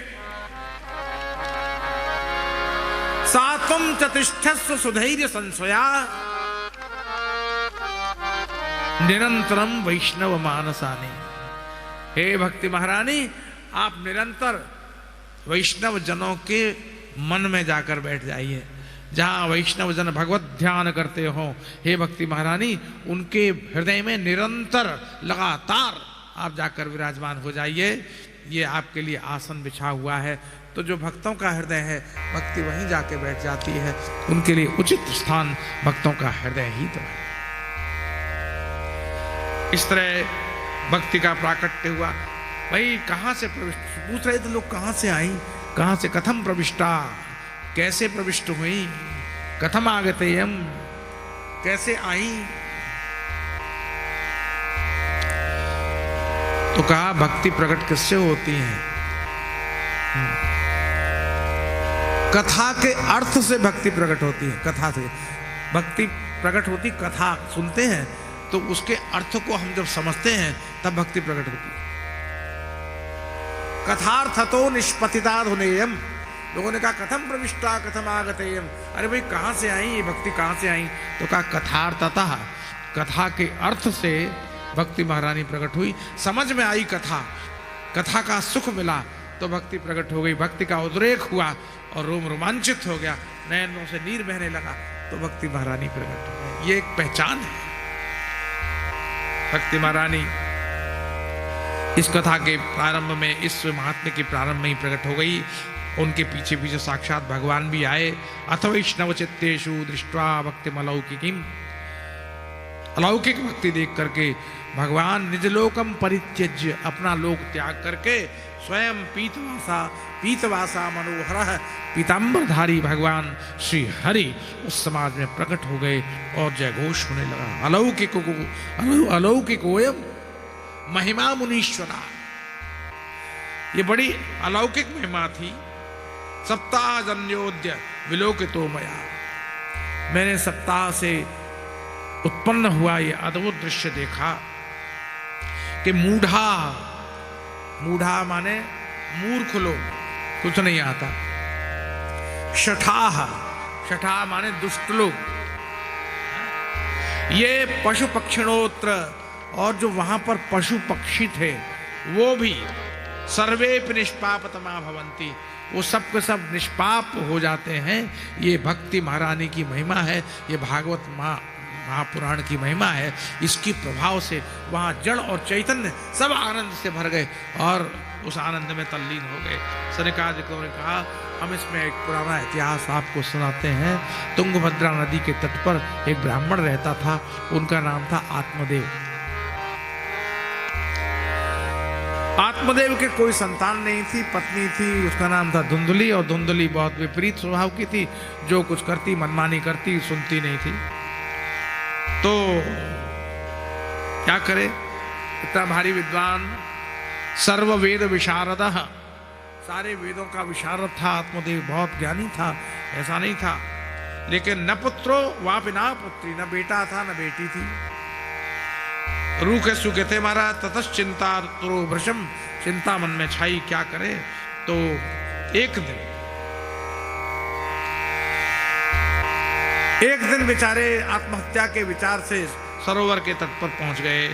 सात्वम चतुष्ठस्व सुधैर्य संशया निरंतरम वैष्णव मानसानी। हे भक्ति महारानी, आप निरंतर वैष्णव जनों के मन में जाकर बैठ जाइए। जहां वैष्णव जन भगवत ध्यान करते हो, हे भक्ति महारानी, उनके हृदय में निरंतर लगातार आप जाकर विराजमान हो जाइए। ये आपके लिए आसन बिछा हुआ है। तो जो भक्तों का हृदय है, भक्ति वहीं जाके बैठ जाती है। उनके लिए उचित स्थान भक्तों का हृदय ही तो है। इस तरह भक्ति का प्राकट्य हुआ। भाई कहां से प्रविष्ट, पूछ रहे थे लोग, कहां से आई, कहां से, कथम प्रविष्टा, कैसे प्रविष्ट हुई, कथम आगतेयम, कैसे आई। तो कहा भक्ति प्रकट किससे होती है, कथा के अर्थ से भक्ति प्रकट होती है। कथा से भक्ति प्रकट होती, कथा सुनते हैं तो उसके अर्थ को हम जब समझते हैं तब भक्ति प्रकट होती है। कथार्थतो निष्पतिताधुनेयम। लोगों ने कहा कथम प्रविष्टा कथम आगतेयम, अरे भाई कहां से आई ये भक्ति, कहां से आई। तो कहा कथार्थतः, कथा के अर्थ से भक्ति महारानी प्रकट हुई। समझ में आई कथा, कथा का सुख मिला तो भक्ति प्रकट हो गई। भक्ति का उद्रेक हुआ और रोम रोमांचित हो गया, नयनों से नीर बहने लगा तो भक्ति महारानी प्रकट हो गई। ये एक पहचान है। भक्ति महारानी इस कथा के प्रारंभ में, इस महात्म्य के प्रारंभ में ही प्रकट हो गई। उनके पीछे पीछे साक्षात भगवान भी आए। अथ वैष्णव चित्तेषु दृष्ट्वा भक्तिमलौकिकीम्। अलौकिक भक्ति देख करके भगवान निज लोकम परित्यज्य, अपना लोक त्याग करके स्वयं पीतवासा मनोहर पीतांबरधारी भगवान श्री हरि उस समाज में प्रकट हो गए और जयघोष होने लगा। अलौकिकोयम महिमा मुनीश्वरा। ये बड़ी अलौकिक महिमा थी। सप्ताह जन्योद्य विलोकितो मया। मैंने सप्ताह से उत्पन्न हुआ ये अद्भुत दृश्य देखा कि मूढ़ा माने मूर्ख लोग, कुछ नहीं आता। शठाह माने दुष्ट लोग। ये पशु पक्षिणोत्र, और जो वहां पर पशु पक्षी थे वो भी सर्वेपि निष्पापतमा भवन्ति, वो सब के सब निष्पाप हो जाते हैं। ये भक्ति महारानी की महिमा है, ये भागवत महापुराण की महिमा है। इसकी प्रभाव से वहाँ जड़ और चैतन्य सब आनंद से भर गए और उस आनंद में तल्लीन हो गए। सनकादिकों ने कहा हम इसमें एक पुराना इतिहास आपको सुनाते हैं। तुंगभद्रा नदी के तट पर एक ब्राह्मण रहता था, उनका नाम था आत्मदेव। आत्मदेव के कोई संतान नहीं थी, पत्नी थी, उसका नाम था धुंधली, और धुंधली बहुत विपरीत स्वभाव की थी, जो कुछ करती मनमानी करती, सुनती नहीं थी। तो क्या करे, इतना भारी विद्वान, सर्व वेद विशारदः, सारे वेदों का विशारद था आत्मदेव, बहुत ज्ञानी था, ऐसा नहीं था। लेकिन न पुत्रो वापि न पुत्री, न बेटा था न बेटी थी। रूखे सूखे थे महाराज। ततश्चिंता तुरो भृशम, चिंता मन में छाई, क्या करे। तो एक दिन बेचारे आत्महत्या के विचार से सरोवर के तट पर पहुंच गए,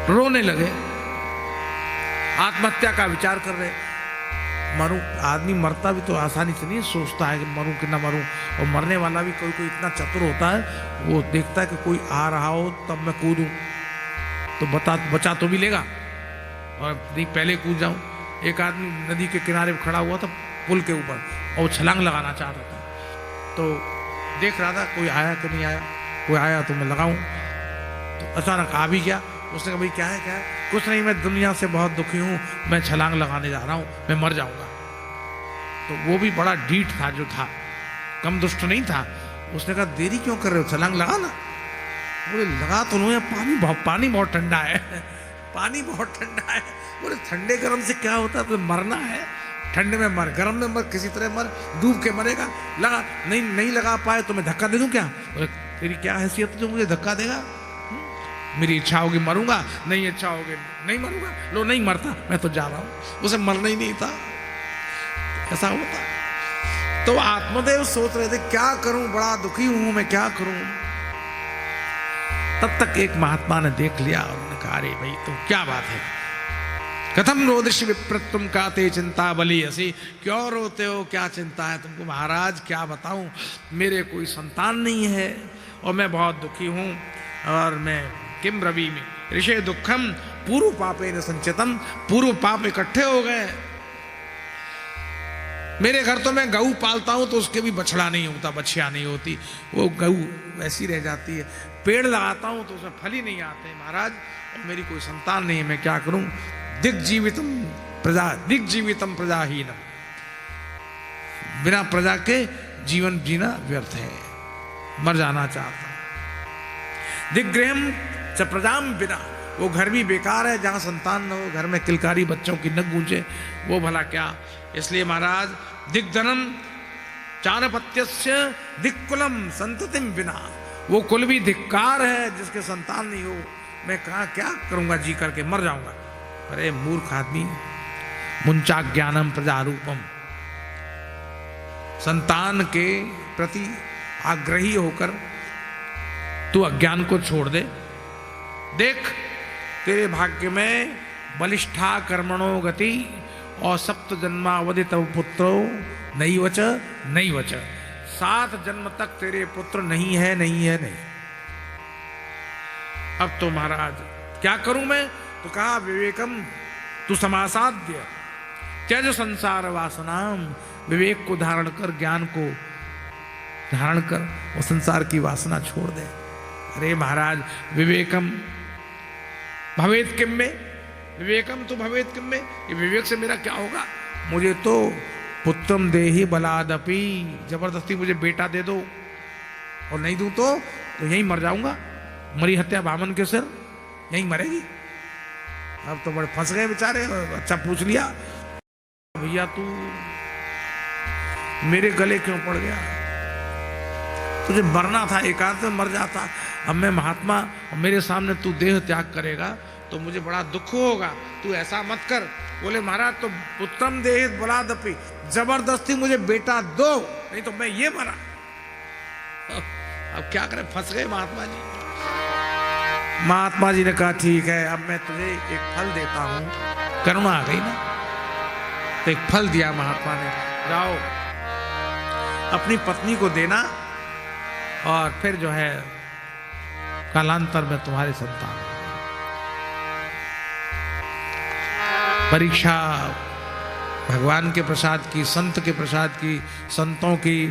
रोने लगे, आत्महत्या का विचार कर रहे। मरूं, आदमी मरता भी तो आसानी से नहीं सोचता है कि मरूं कि ना मरूं। और मरने वाला भी कोई कोई इतना चतुर होता है, वो देखता है कि कोई आ रहा हो तब मैं कूदूं तो बचा तो भी लेगा, और नहीं पहले कूद जाऊं। एक आदमी नदी के किनारे खड़ा हुआ था पुल के ऊपर, और वो छलांग लगाना चाह रहा था। तो देख रहा था कोई आया कि नहीं आया, कोई आया तो मैं लगाऊं। तो अचानक आ भी गया। उसने कहा भाई क्या है क्या है। कुछ नहीं, मैं दुनिया से बहुत दुखी हूं, मैं छलांग लगाने जा रहा हूं, मैं मर जाऊंगा। तो वो भी बड़ा ढीठ था, जो था कम दुष्ट नहीं था। उसने कहा देरी क्यों कर रहे हो, छलांग लगाना। बोले लगा तो लो, पानी बहुत ठंडा है पानी बहुत ठंडा है। बोले ठंडे गर्म से क्या होता है, तो मरना है, ठंडे में मर, गर्म में मर, किसी तरह मर, डूब के मरेगा। लगा, नहीं लगा पाए तो मैं धक्का दे दूं क्या। बोले तेरी क्या हैसियत जो मुझे धक्का देगा, मेरी इच्छा होगी मरूंगा, नहीं इच्छा होगी नहीं मरूंगा। लो नहीं मरता, मैं तो जा रहा हूं। उसे मरना ही नहीं था, ऐसा होता है। तो आत्मदेव सोच रहे थे क्या करूं, बड़ा दुखी हूं मैं, क्या करूं। तब तक एक महात्मा ने देख लिया और उन्होंने कहा अरे भाई तो क्या बात है, कथम रोदिषि विप्रतुम काते चिंता बली असी, क्यों रोते हो, क्या चिंता है तुमको। महाराज क्या बताऊं, मेरे कोई संतान नहीं है और मैं बहुत दुखी हूं, और मैं किम रवि में ऋषे दुखम पूर्व पापे न संचितम, पूर्व पाप इकट्ठे हो गए। मेरे घर तो मैं गऊ पालता हूं तो उसके भी बछड़ा नहीं होता, बछिया नहीं होती, वो गऊ वैसी रह जाती है। पेड़ लगाता हूं तो उसमें फल ही नहीं आते महाराज, और मेरी कोई संतान नहीं है, मैं क्या करूं। दिग्जीवितम प्रजाहीनम, बिना प्रजा के जीवन जीना व्यर्थ है, मर जाना चाहता। दिग्गृहम च प्रजाम बिना, वो घर भी बेकार है जहां संतान न हो, घर में किलकारी बच्चों की न गूंजे, वो भला क्या। इसलिए महाराज दिग्धनम चानपत्यस्य दिक्कुलम संततिम बिना, वो कुल भी धिक्कार है जिसके संतान नहीं हो। मैं कहा क्या करूंगा, जी करके मर जाऊंगा। अरे मूर्ख आदमी, मुंचा ज्ञानम प्रजारूपम, संतान के प्रति आग्रही होकर तू अज्ञान को छोड़ दे। देख तेरे भाग्य में बलिष्ठा कर्मणो गति, और सप्त जन्मावधि तव पुत्रो नहीं वच, 7 जन्म तक तेरे पुत्र नहीं है। अब तो महाराज क्या करूं मैं। तो कहा विवेकम तू समासाध्य त्यज संसार वासनाम, विवेक को धारण कर, ज्ञान को धारण कर, वो संसार की वासना छोड़ दे। अरे महाराज विवेकम भवेत किम में, विवेकम तो भवेत किम में, ये विवेक से मेरा क्या होगा। मुझे तो पुत्रम देहि बलादपि, जबरदस्ती मुझे बेटा दे दो, और नहीं दूं तो यहीं मर जाऊंगा। मरी हत्या बामन के सिर, यहीं मरेगी। अब तो बड़े फंस गए बेचारे। अच्छा पूछ लिया, भैया तू मेरे गले क्यों पड़ गया, तुझे मरना था, एकांत में मर जाता। अब मैं महात्मा, मेरे सामने तू देह त्याग करेगा तो मुझे बड़ा दुख होगा, तू ऐसा मत कर। बोले महाराज तो पुत्रम देहि बलादपि, जबरदस्ती मुझे बेटा दो, नहीं तो मैं ये मरा। अब क्या करें, फंस गए महात्मा जी। महात्मा जी ने कहा ठीक है, अब मैं तुझे एक फल देता हूं। करुणा आ गई ना, तो एक फल दिया महात्मा ने, जाओ अपनी पत्नी को देना, और फिर जो है कालांतर में तुम्हारे संतान। परीक्षा भगवान के प्रसाद की, संत के प्रसाद की, संतों की,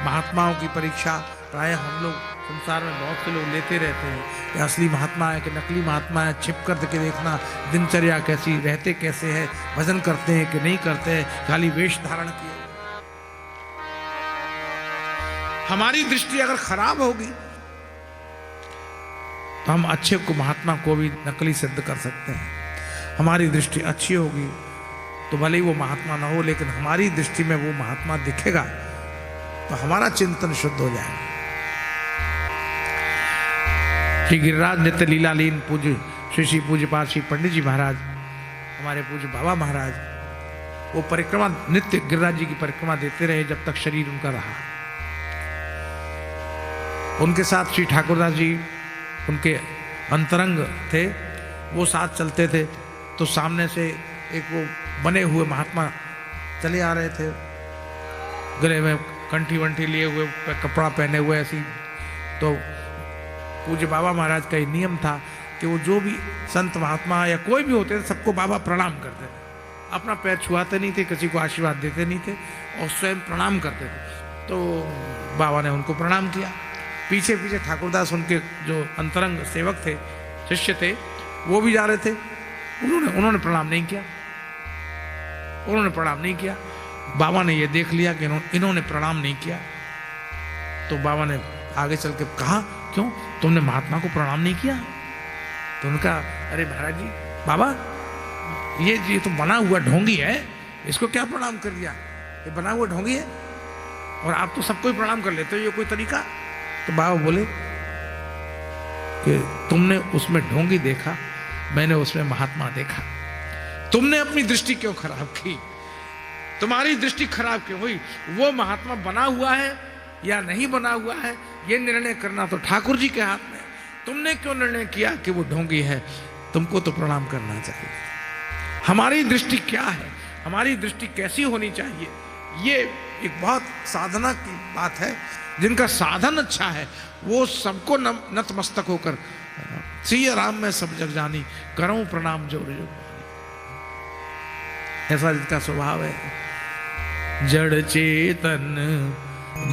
महात्माओं की परीक्षा प्रायः हम लोग संसार में बहुत से लोग लेते रहते हैं कि असली महात्मा है कि नकली महात्मा है। छिप कर के देखना दिनचर्या कैसी, रहते कैसे है, भजन करते हैं कि नहीं करते हैं, खाली वेश धारण किए। हमारी दृष्टि अगर खराब होगी तो हम अच्छे को महात्मा को भी नकली सिद्ध कर सकते हैं। हमारी दृष्टि अच्छी होगी तो भले ही वो महात्मा ना हो, लेकिन हमारी दृष्टि में वो महात्मा दिखेगा तो हमारा चिंतन शुद्ध हो जाएगा। श्री गिरिराज नित्य लीलालीन पूज्य श्री पूज्यपाद श्री पंडित जी महाराज, हमारे पूज्य बाबा महाराज, वो परिक्रमा नित्य गिरिराज जी की परिक्रमा देते रहे जब तक शरीर उनका रहा। उनके साथ श्री ठाकुरदास जी उनके अंतरंग थे, वो साथ चलते थे। तो सामने से एक वो बने हुए महात्मा चले आ रहे थे, गले में कंठी वंठी लिए हुए, कपड़ा पहने हुए ऐसी। तो पूज्य बाबा महाराज का ये नियम था कि वो जो भी संत महात्मा या कोई भी होते थे सबको बाबा प्रणाम करते थे। अपना पैर छुआते नहीं थे, किसी को आशीर्वाद देते नहीं थे और स्वयं प्रणाम करते थे। तो बाबा ने उनको प्रणाम किया। पीछे पीछे ठाकुरदास उनके जो अंतरंग सेवक थे, शिष्य थे, वो भी जा रहे थे। उन्होंने प्रणाम नहीं किया, उन्होंने प्रणाम नहीं किया। बाबा ने ये देख लिया कि इन्होंने प्रणाम नहीं किया, तो बाबा ने आगे चल के कहा, क्यों तुमने महात्मा को प्रणाम नहीं किया? तो उनका, अरे महाराज जी, बाबा ये तो बना हुआ ढोंगी है, इसको क्या प्रणाम कर दिया? ये बना हुआ ढोंगी है और आप तो सबको ही प्रणाम कर लेते हो, ये कोई तरीका? तो बाबा बोले कि तुमने उसमें ढोंगी देखा, मैंने उसमें महात्मा देखा। तुमने अपनी दृष्टि क्यों खराब की? तुम्हारी दृष्टि खराब क्यों हुई? वो महात्मा बना हुआ है या नहीं बना हुआ है, ये निर्णय करना तो ठाकुर जी के हाथ में। तुमने क्यों निर्णय किया कि वो ढोंगी है? तुमको तो प्रणाम करना चाहिए। हमारी दृष्टि क्या है, हमारी दृष्टि कैसी होनी चाहिए, ये एक बहुत साधना की बात है। जिनका साधन अच्छा है वो सबको नतमस्तक होकर सिया राम में सब जग जानी, करूं प्रणाम जोर जोर। ऐसा जिनका स्वभाव है। जड़ चेतन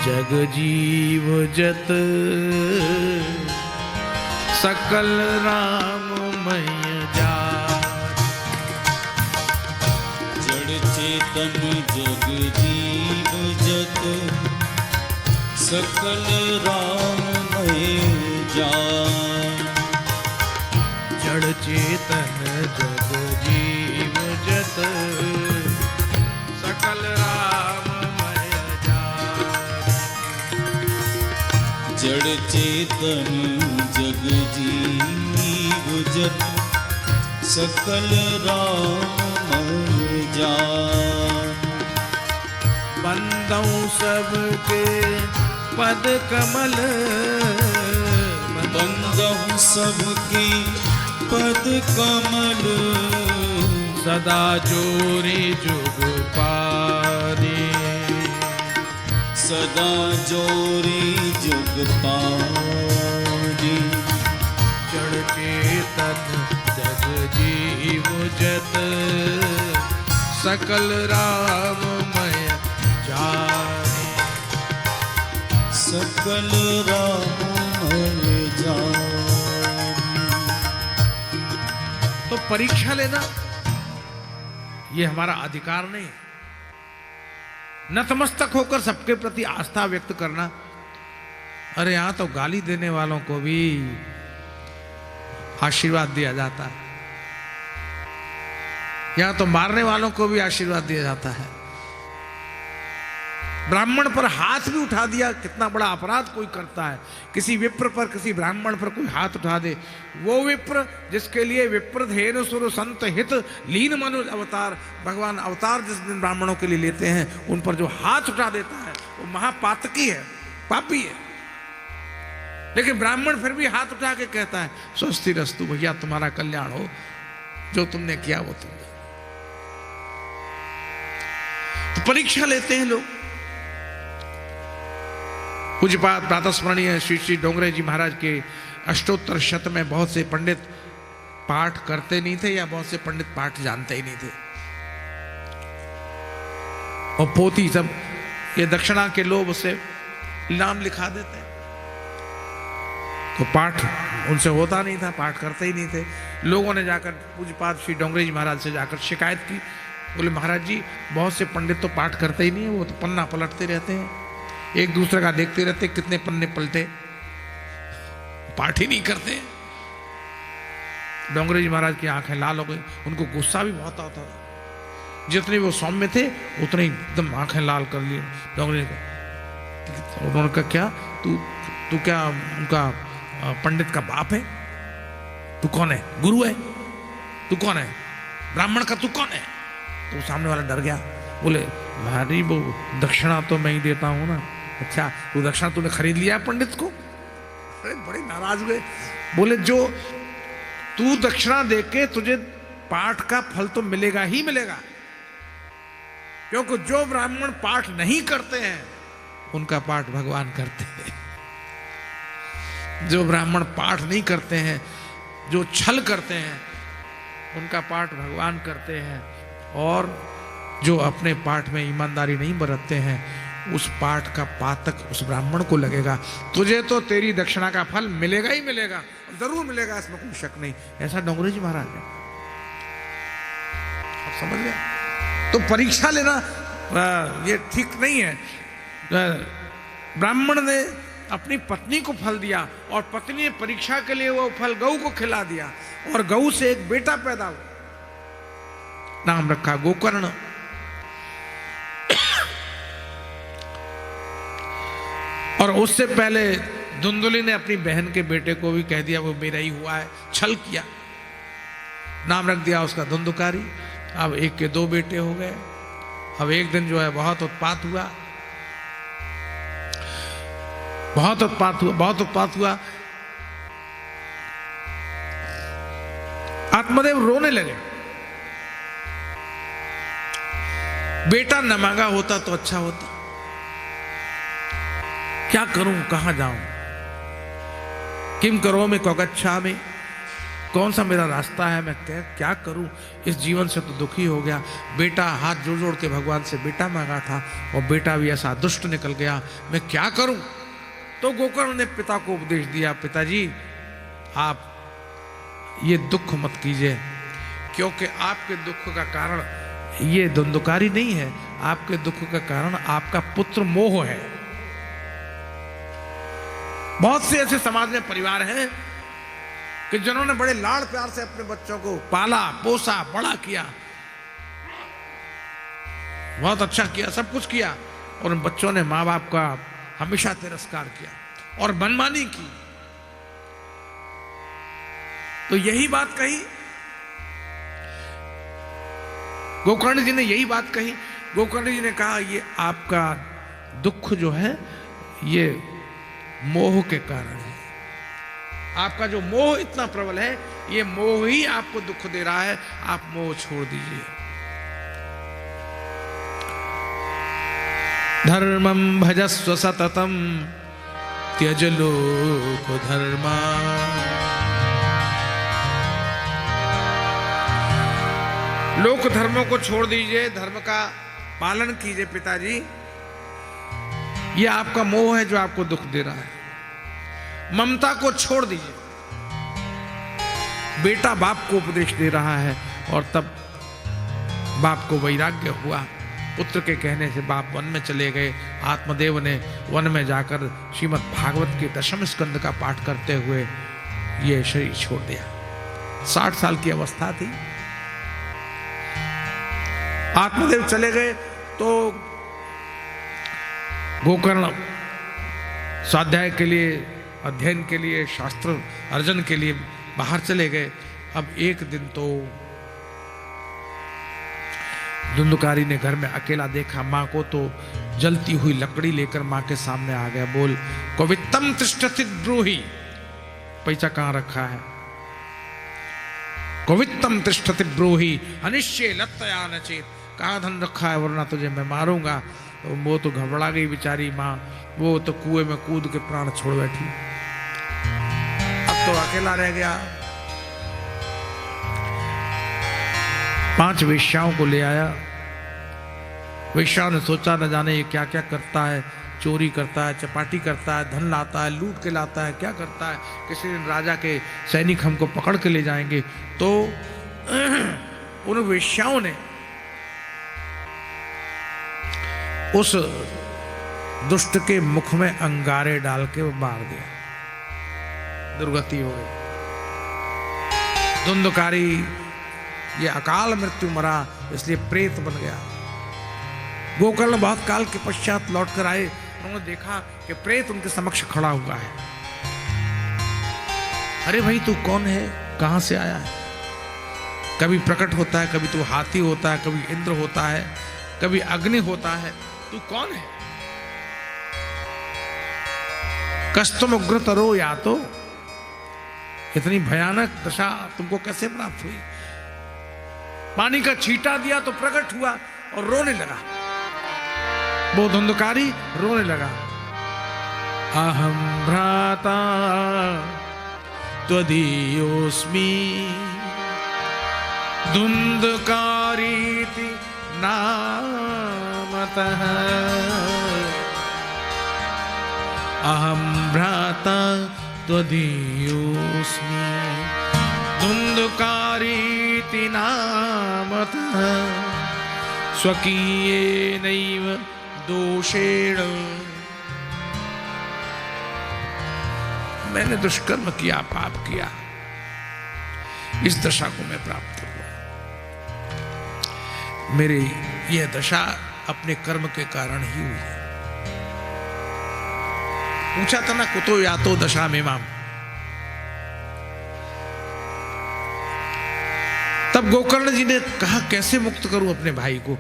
जग जीव जत, सकल राममय जात। जड़ चेतन जग जीव जत, सकल राममय जात। जड़ चेतन जग जीव जत, सकल राममय जात। जड़ चेतन जग जीव जत, सकल राममय जात। बंदौ सबके पद कमल, बंदहु सबके पद कमल। सदा जोरी जुग पारी, सदा जोरी जुग पारी। जड़ चेतन जग जीव जत, सकल राममय जानी। सकल राममय जानी। तो परीक्षा लेना ये हमारा अधिकार नहीं। नतमस्तक होकर सबके प्रति आस्था व्यक्त करना, अरे यहां तो गाली देने वालों को भी आशीर्वाद दिया जाता है, यहां तो मारने वालों को भी आशीर्वाद दिया जाता है। ब्राह्मण पर हाथ भी उठा दिया, कितना बड़ा अपराध कोई करता है। किसी विप्र पर, किसी ब्राह्मण पर कोई हाथ उठा दे, वो विप्र जिसके लिए विप्रधेनु सुर संत हित लीन मनुज अवतार, भगवान अवतार जिस दिन ब्राह्मणों के लिए लेते हैं, उन पर जो हाथ उठा देता है वो महापातकी है, पापी है। लेकिन ब्राह्मण फिर भी हाथ उठा के कहता है, स्वस्ति रस्तु भैया, तुम्हारा कल्याण हो, जो तुमने किया वो तुमने। तो परीक्षा लेते हैं लोग। पूज्यपाद प्रातस्मरणीय श्री श्री डोंगरे जी महाराज के अष्टोत्तर शत में बहुत से पंडित पाठ करते नहीं थे, या बहुत से पंडित पाठ जानते ही नहीं थे। और पोथी सब ये दक्षिणा के लोभ से नाम लिखा देते हैं, तो पाठ उनसे होता नहीं था, पाठ करते ही नहीं थे। लोगों ने जाकर पूज्यपाद श्री डोंगरे जी महाराज से जाकर शिकायत की, बोले महाराज जी बहुत से पंडित तो पाठ करते ही नहीं है, वो तो पन्ना पलटते रहते हैं, एक दूसरे का देखते रहते कितने पन्ने पलटे, पाठ ही नहीं करते। डोंगरे जी महाराज की आंखें लाल हो गई, उनको गुस्सा भी बहुत आता था। जितने वो सौम्य थे उतने एकदम आंखें लाल कर लिए डोंगरे जी को। उन्होंने कहा क्या तू क्या उनका पंडित का बाप है? तू कौन है? गुरु है? तू कौन है? ब्राह्मण का तू कौन है? तो सामने वाला डर गया, बोले भारी वो दक्षिणा तो मैं ही देता हूं ना। अच्छा तो दक्षिणा तूने खरीद लिया पंडित को? अरे बड़े नाराज हुए, बोले जो तू दक्षिणा देके तुझे पाठ का फल तो मिलेगा ही मिलेगा, क्योंकि जो ब्राह्मण पाठ नहीं करते हैं उनका पाठ भगवान करते हैं। जो ब्राह्मण पाठ नहीं करते हैं, जो छल करते हैं, उनका पाठ भगवान करते हैं। और जो अपने पाठ में ईमानदारी नहीं बरतते हैं, उस पाठ का पातक उस ब्राह्मण को लगेगा। तुझे तो तेरी दक्षिणा का फल मिलेगा ही मिलेगा, जरूर मिलेगा, इसमें कोई शक नहीं। ऐसा डोंगरे जी महाराज है, आप समझ गए? तो परीक्षा लेना ये ठीक नहीं है। ब्राह्मण ने अपनी पत्नी को फल दिया और पत्नी ने परीक्षा के लिए वो फल गऊ को खिला दिया, और गऊ से एक बेटा पैदा हुआ, नाम रखा गोकर्ण। और उससे पहले धुंधुली ने अपनी बहन के बेटे को भी कह दिया वो मेरा ही हुआ है, छल किया, नाम रख दिया उसका धुंधुकारी। अब एक के 2 बेटे हो गए। अब एक दिन जो है बहुत उत्पात हुआ, बहुत उत्पात हुआ। आत्मदेव रोने लगे। बेटा न मांगा होता तो अच्छा होता, क्या करूं, कहां जाऊं, किम करो मैं कौगच्छा में, कौन सा मेरा रास्ता है, मैं क्या करूं, इस जीवन से तो दुखी हो गया। बेटा हाथ जोड़ जोड़ के भगवान से बेटा मांगा था और बेटा भी ऐसा दुष्ट निकल गया, मैं क्या करूं। तो गोकर्ण ने पिता को उपदेश दिया, पिताजी आप ये दुख मत कीजिए, क्योंकि आपके दुख का कारण ये धुंधुकारी नहीं है, आपके दुख का कारण आपका पुत्र मोह है। बहुत से ऐसे समाज में परिवार हैं कि जिन्होंने बड़े लाड़ प्यार से अपने बच्चों को पाला पोसा बड़ा किया, बहुत अच्छा किया, सब कुछ किया, और उन बच्चों ने माँ बाप का हमेशा तिरस्कार किया और मनमानी की। तो यही बात कही गोकर्ण जी ने, यही बात कही। गोकर्ण जी ने कहा ये आपका दुख जो है ये मोह के कारण है, आपका जो मोह इतना प्रबल है, ये मोह ही आपको दुख दे रहा है, आप मोह छोड़ दीजिए। धर्मं भजस्व सततम त्यज लोक धर्मा, लोक धर्मों को छोड़ दीजिए, धर्म का पालन कीजिए। पिताजी ये आपका मोह है जो आपको दुख दे रहा है, ममता को छोड़ दीजिए। बेटा बाप को उपदेश दे रहा है और तब बाप को वैराग्य हुआ, पुत्र के कहने से बाप वन में चले गए। आत्मदेव ने वन में जाकर श्रीमद् भागवत के 10वें स्कंद का पाठ करते हुए ये शरीर छोड़ दिया। 60 साल की अवस्था थी। आत्मदेव चले गए तो गोकर्ण स्वाध्याय के लिए, अध्ययन के लिए, शास्त्र अर्जन के लिए बाहर चले गए। अब एक दिन तो धुंधुकारी ने घर में अकेला देखा माँ को, तो जलती हुई लकड़ी लेकर माँ के सामने आ गया। बोल कवित्तम तिष्ठति ब्रूहि, पैसा कहाँ रखा है? कवित्तम तिष्ठति ब्रूहि अनिश्चय लत्तया नचेत, कहाँ धन रखा है वरना तुझे मैं मारूंगा। तो वो तो घबरा गई बेचारी माँ, वो तो कुएं में कूद के प्राण छोड़ बैठी। अब तो अकेला रह गया। 5 वेश्याओं को ले आया। वेश्याओं ने सोचा न जाने ये क्या क्या करता है, चोरी करता है, चपाटी करता है, धन लाता है, लूट के लाता है, क्या करता है, किसी दिन राजा के सैनिक हमको पकड़ के ले जाएंगे। तो उन वेश्याओं ने उस दुष्ट के मुख में अंगारे डाल के मार दिया, दुर्गति हो गई। धुंधकारी, ये अकाल मृत्यु मरा, इसलिए प्रेत बन गया। गोकर्ण बहुत काल के पश्चात लौट कर आए, उन्होंने देखा कि प्रेत उनके समक्ष खड़ा हुआ है। अरे भाई तू कौन है, कहां से आया है? कभी प्रकट होता है, कभी तू हाथी होता है, कभी इंद्र होता है, कभी अग्नि होता है, तू कौन है? कस्तम उग्र तरो या तो, इतनी भयानक दशा तुमको कैसे प्राप्त हुई? पानी का छींटा दिया तो प्रकट हुआ और रोने लगा। वो धुंधकारी रोने लगा। अहम भ्राता त्वदीयोस्मि धुंधकारीति नामतः। अहम भ्राता त्वदीयोस्मि धुंधकारीति नामतः। स्वकीयेनैव दोषेण, मैंने दुष्कर्म किया, पाप किया, इस दशा को मैं प्राप्त हुआ। मेरी यह दशा अपने कर्म के कारण ही हुई है। पूछा था ना, कुतो या तो दशा में माम। तब गोकर्ण जी ने कहा कैसे मुक्त करूं अपने भाई को?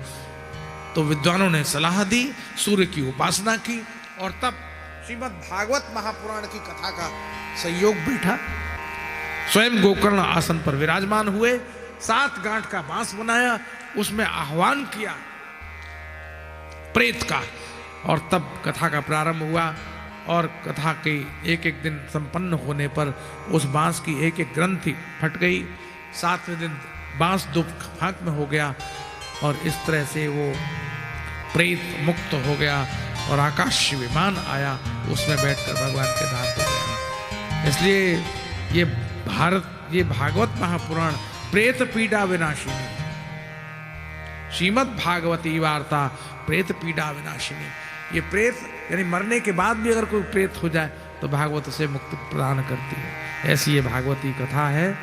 तो विद्वानों ने सलाह दी, सूर्य की उपासना की, और तब श्रीमद् भागवत महापुराण की कथा का संयोग बैठा। स्वयं गोकर्ण आसन पर विराजमान हुए, 7 गांठ का बांस बनाया, उसमें आह्वान किया प्रेत का, और तब कथा का प्रारंभ हुआ। और कथा के एक एक दिन संपन्न होने पर उस बांस की एक एक ग्रंथि फट गई। 7वें दिन बांस 2 भाग में हो गया, और इस तरह से वो प्रेत मुक्त हो गया और आकाश विमान आया, उसमें बैठकर भगवान के धाम हो गया। इसलिए ये भागवत महापुराण प्रेत पीड़ा विनाशिनी, श्रीमद् भागवती वार्ता प्रेत पीड़ा विनाशिनी। ये प्रेत यानी मरने के बाद भी अगर कोई प्रेत हो जाए तो भागवत उसे मुक्ति प्रदान करती है। ऐसी ये भागवती कथा है।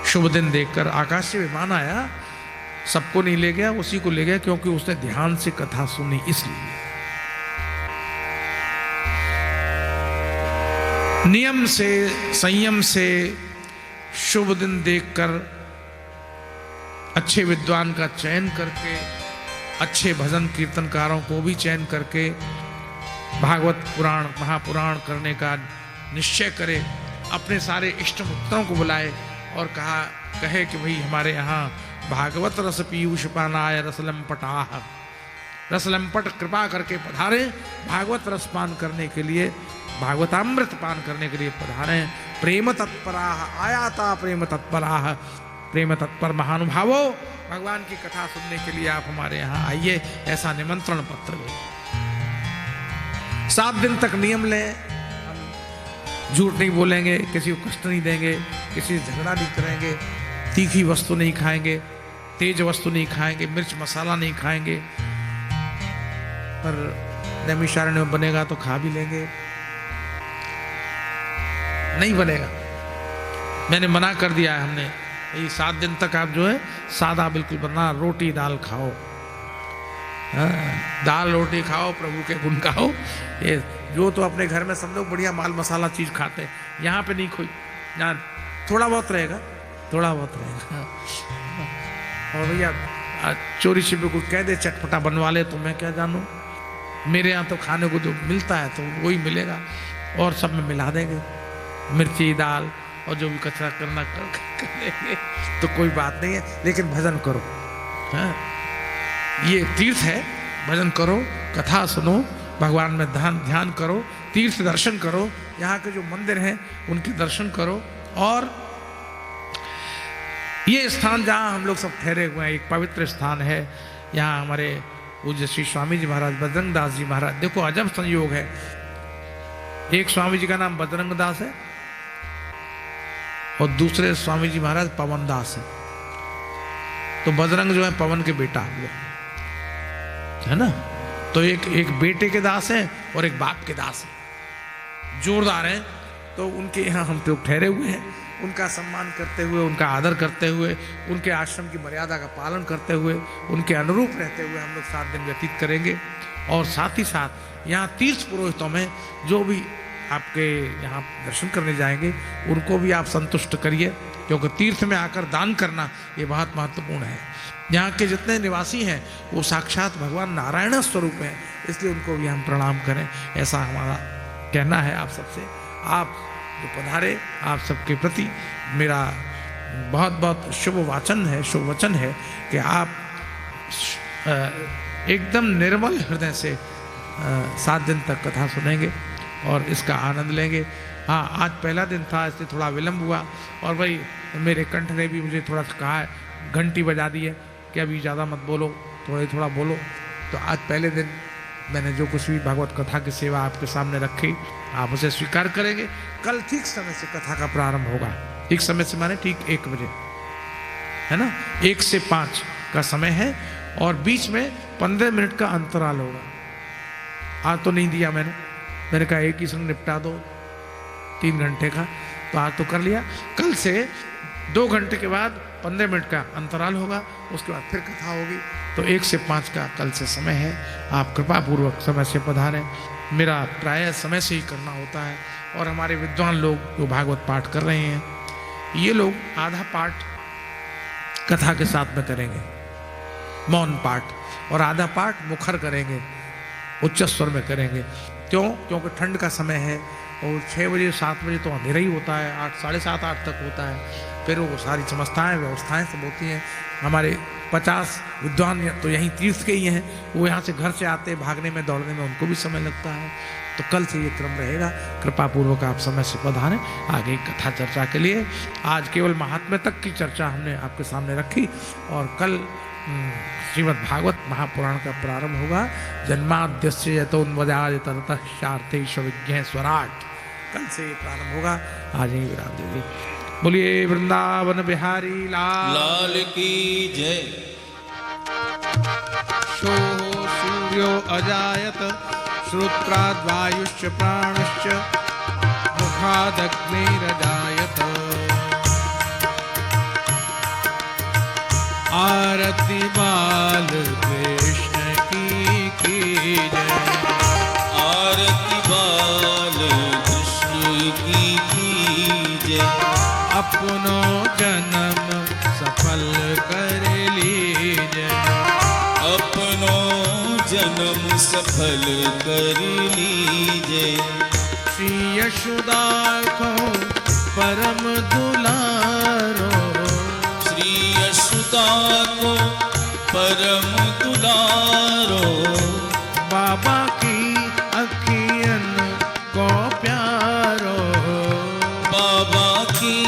शुभ दिन देखकर आकाश से विमान आया, सबको नहीं ले गया, उसी को ले गया, क्योंकि उसने ध्यान से कथा सुनी इसलिए। नियम से, संयम से, शुभ दिन देखकर, अच्छे विद्वान का चयन करके, अच्छे भजन कीर्तनकारों को भी चयन करके भागवत पुराण महापुराण करने का निश्चय करे। अपने सारे इष्ट मित्रों को बुलाए और कहे कि भाई हमारे यहाँ भागवत रस पीयूष पानाय रसलंपटाह, रसलंपट कृपा करके पधारे, भागवत रस पान करने के लिए, भागवतामृत पान करने के लिए पधारे। प्रेम तत्पराह आयाता प्रेम तत्पराह, प्रेम तत्पर महानुभावो, भगवान की कथा सुनने के लिए आप हमारे यहाँ आइए, ऐसा निमंत्रण पत्र हो। 7 दिन तक नियम लें, हम झूठ नहीं बोलेंगे, किसी को कष्ट नहीं देंगे, किसी से झगड़ा नहीं करेंगे, तीखी वस्तु नहीं खाएंगे, तेज वस्तु नहीं खाएंगे, मिर्च मसाला नहीं खाएंगे। पर नैमिषारण्य में बनेगा तो खा भी लेंगे, नहीं बनेगा, मैंने मना कर दिया है हमने। ये 7 दिन तक आप जो है सादा बिल्कुल बना, रोटी दाल खाओ, दाल रोटी खाओ, प्रभु के गुण गाओ। ये जो तो अपने घर में सब लोग बढ़िया माल मसाला चीज खाते हैं, यहाँ पे नहीं कोई, यहाँ थोड़ा बहुत रहेगा, थोड़ा बहुत रहेगा। और भैया चोरी छिपे को कह दे चटपटा बनवा ले, तो मैं क्या जानूँ, मेरे यहाँ तो खाने को जो मिलता है तो वही मिलेगा, और सब में मिला देंगे मिर्ची दाल, और जो भी कचरा करना करेंगे, तो कोई बात नहीं है। लेकिन भजन करो, हाँ, ये तीर्थ है, भजन करो, कथा सुनो, भगवान में ध्यान करो, तीर्थ दर्शन करो, यहाँ के जो मंदिर हैं उनके दर्शन करो। और ये स्थान जहाँ हम लोग सब ठहरे हुए हैं, एक पवित्र स्थान है। यहाँ हमारे पूज्य श्री स्वामी जी महाराज बजरंग दास जी महाराज, देखो अजब संयोग है, एक स्वामी जी का नाम बजरंग दास है और दूसरे स्वामी जी महाराज पवन दास है। तो बजरंग जो है पवन के बेटा हुए, है ना। तो एक बेटे के दास है और एक बाप के दास है, जोरदार है। तो उनके यहाँ हम लोग ठहरे हुए हैं। उनका सम्मान करते हुए, उनका आदर करते हुए, उनके आश्रम की मर्यादा का पालन करते हुए, उनके अनुरूप रहते हुए हम लोग 7 दिन व्यतीत करेंगे। और साथ ही साथ यहाँ तीर्थ पुरोहितों में जो भी आपके यहाँ दर्शन करने जाएंगे उनको भी आप संतुष्ट करिए, क्योंकि तीर्थ में आकर दान करना ये बहुत महत्वपूर्ण है। यहाँ के जितने निवासी हैं वो साक्षात भगवान नारायण स्वरूप हैं, इसलिए उनको भी हम प्रणाम करें, ऐसा हमारा कहना है आप सबसे। आप जो पधारे, आप सबके प्रति मेरा बहुत बहुत शुभ वचन है कि आप एकदम निर्मल हृदय से 7 दिन तक कथा सुनेंगे और इसका आनंद लेंगे। हाँ, आज पहला दिन था इसलिए थोड़ा विलम्ब हुआ, और भाई मेरे कंठ ने भी मुझे थोड़ा सा कहा है, घंटी बजा दी है कि अभी ज़्यादा मत बोलो, थोड़ा बोलो। तो आज पहले दिन मैंने जो कुछ भी भागवत कथा की सेवा आपके सामने रखी, आप उसे स्वीकार करेंगे। कल ठीक समय से कथा का प्रारंभ होगा। ठीक समय से माने ठीक 1 बजे, है ना, 1 से 5 का समय है, और बीच में 15 मिनट का अंतराल होगा। आज तो नहीं दिया मैंने कहा एक ही संग निपटा दो 3 घंटे का, तो आज तो कर लिया। कल से 2 घंटे के बाद 15 मिनट का अंतराल होगा, उसके बाद फिर कथा होगी। तो 1 से 5 का कल से समय है। आप कृपा पूर्वक समय से पधारें। मेरा प्रायः समय से ही करना होता है, और हमारे विद्वान लोग जो भागवत पाठ कर रहे हैं, ये लोग आधा पाठ कथा के साथ में करेंगे, मौन पाठ, और आधा पाठ मुखर करेंगे, उच्च स्वर में करेंगे। क्यों? क्योंकि ठंड का समय है, और 6 बजे 7 बजे तो अंधेरा ही होता है, 8 साढ़े 7 8 तक होता है। फिर वो सारी समस्ताएं व्यवस्थाएं सब होती हैं। हमारे 50 विद्वान तो यहीं तीर्थ के ही हैं, वो यहाँ से घर से आते भागने में दौड़ने में उनको भी समय लगता है। तो कल से ये क्रम रहेगा। कृपा पूर्वक आप समय से पधारें आगे कथा चर्चा के लिए। आज केवल महात्म्य तक की चर्चा हमने आपके सामने रखी, और कल श्रीमद् भागवत महापुराण का प्रारंभ होगा। जन्माद्यस्य यतोन्वदादितरतश्चार्थेषु विज्ञेय स्वराट, कल से ये प्रारंभ होगा। आज ही विराम दीजिए। बोलिए वृंदावन बिहारी लाल की जय। शोः सूर्यो अजायत श्रोत्राद्वायुश्च प्राणश्च मुखादग्निरजायत। आरती बाल कृष्ण की जय। आरती बाल कृष्ण की जय। अपनो जन्म सफल कर लीजय। अपनो जन्म सफल कर लीजय। श्री यशोदा को परम दुलारो। श्री यशोदा को परम दुलारो। बाबा की अखियन को प्यारो। बाबा की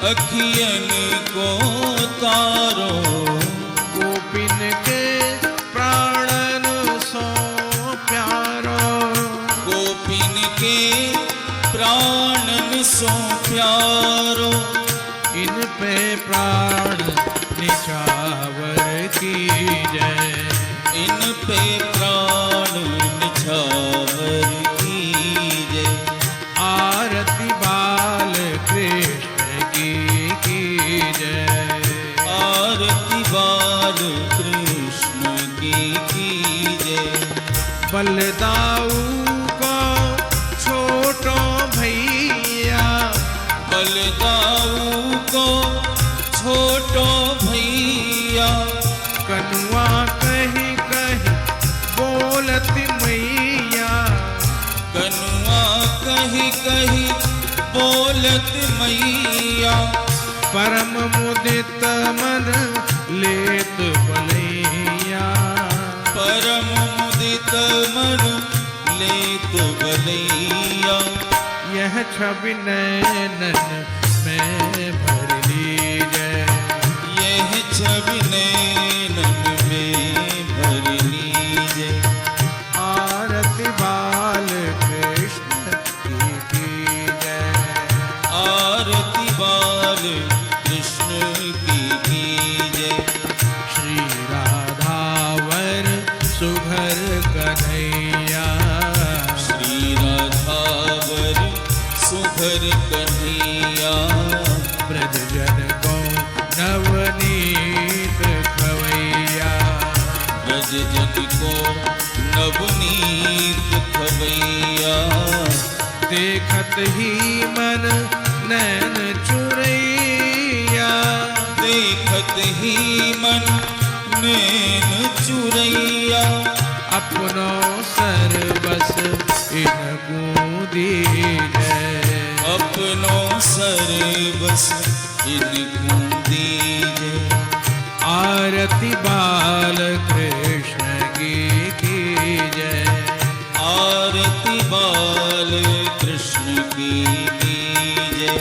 अखियन को तारो। गोपिन के प्राणन सो प्यारो। गोपिन के प्राणन सो प्यारो। इन पे प्राण निछावर कीजय। इन पे प्राण निछावर कीजय। आरती बाल कृष्ण की जय। आरती बाल कृष्ण की जय। बलदाऊ को छोटो भैया। बलदाऊ को छोटो भैया। कनुआ कहीं कहीं बोलती मैया। कनुआ कहीं कहीं बोलत मैया। परम मुदित मन लेत बलैया। परम मुदित मन लेत बलैया। यह छवि नैनन में भर लीजय। यह छवि नैनन में भर लीजय। आरती बाल कृष्ण की जय। आरती बाल कृष्ण की जय। श्री राधावर सुघर कन्हैया। श्री राधावर सुघर घर कन्हैया ब्रज जन को नवनीत खवैया। ब्रज जन को नवनीत खवैया। देखत ही मन नैन चुरैया। देखत ही मन नैन चुरैया। अपनो सर्वस इनकू दीजै। अपनो सर्वस इनकू दीजै। आरती बाल कृष्ण की कीजै। आरती बाल कृष्ण की कीजै।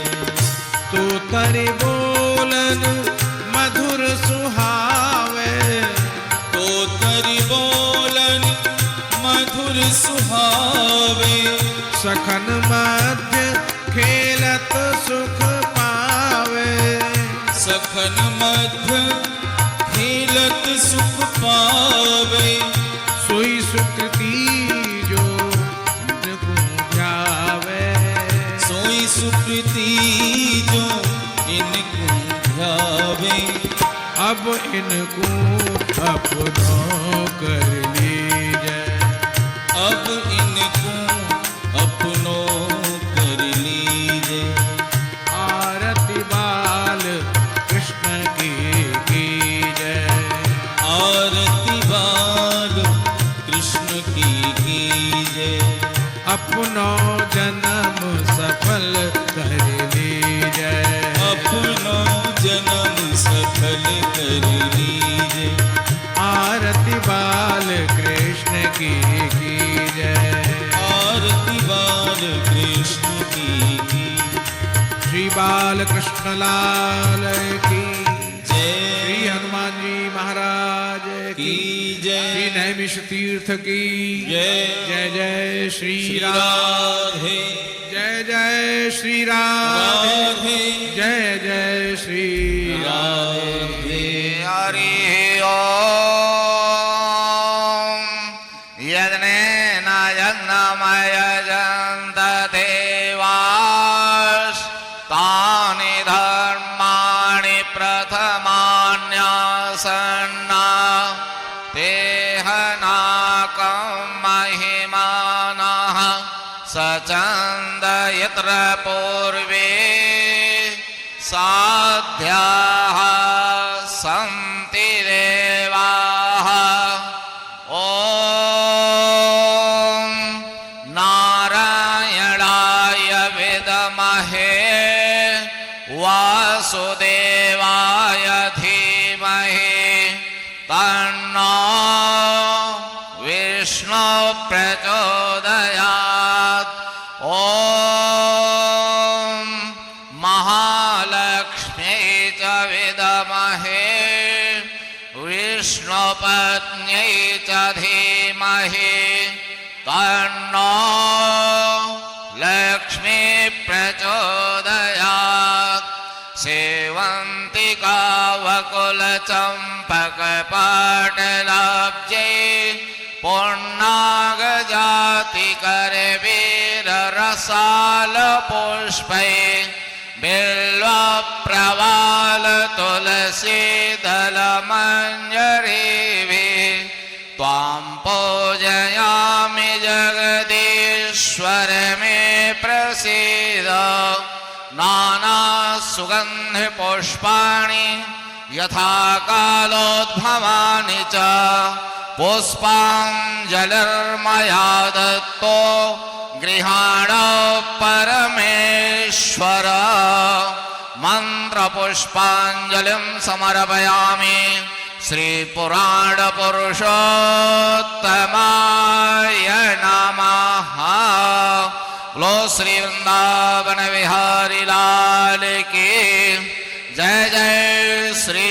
तो तरि बोलन मधुर सुहावे। तो तरि बोलन मधुर सुहावे। सखन मध्य खेलत सुख पावे। सखन मध्य खेलत सुख पावे। सोई सुकृति जो इनको ध्यावे। सोई सुकृति जो इनको ध्यावे। अब इनको अपनो कर लीजै। अब इनको अपनो कर लीजै। आरती बाल कृष्ण की कीजै। आरती बाल कृष्ण की कीजै। अपनो जन्म सफल कर लीजै। अपनो जन्म सफल कर लीजै। आरती बाल कृष्ण की कीजै। आरती बाल कृष्ण की कीजै। श्री बाल कृष्ण लाल की जय। श्री हनुमान जी महाराज की जय। श्री नैमिष तीर्थ की जय। जय जय श्री श्री राम। राधे जय जय श्री राम। राधे जय जय श्री राम। राधे। हरि ओम। यज्ञेन यज्ञमयजन्त देवास् तानि धर्माणि प्रथमान्यासन्ना तेहनाकं महिमानः सचन्द यत्र पूर्वे साध्याः सन्ति देवाः। ॐ नारायणाय विद्महे वासुदेवाय धीमहि तन्नो विष्णु प्रचोदयात्। ॐ महालक्ष्म्यै च विद्महे विष्णुपत्न्यै च धीमहि तन्नो लक्ष्मी प्रचोदयात्। सेवन्तिका वकुलचम्पकपाटलाब्जै पुण्णागजातिकरवीररसालपुष्पै बिल्वप्रवाल तुलसीदलमञ्जरीभिः त्वां पूजयामि जगदीश्वर मे प्रसीद। नानासुगन्धिपुष्पाणि यथा कालोद्भवानि च पुष्पाञ्जलिर्मया दत्तो गृहाण परमेश्वर। मन्त्रपुष्पाञ्जलिं समर्पयामि श्रीपुराणपुरुषोत्तमाय नमः। लो श्री वृंदावन विहारी लाल की जय। जय श्री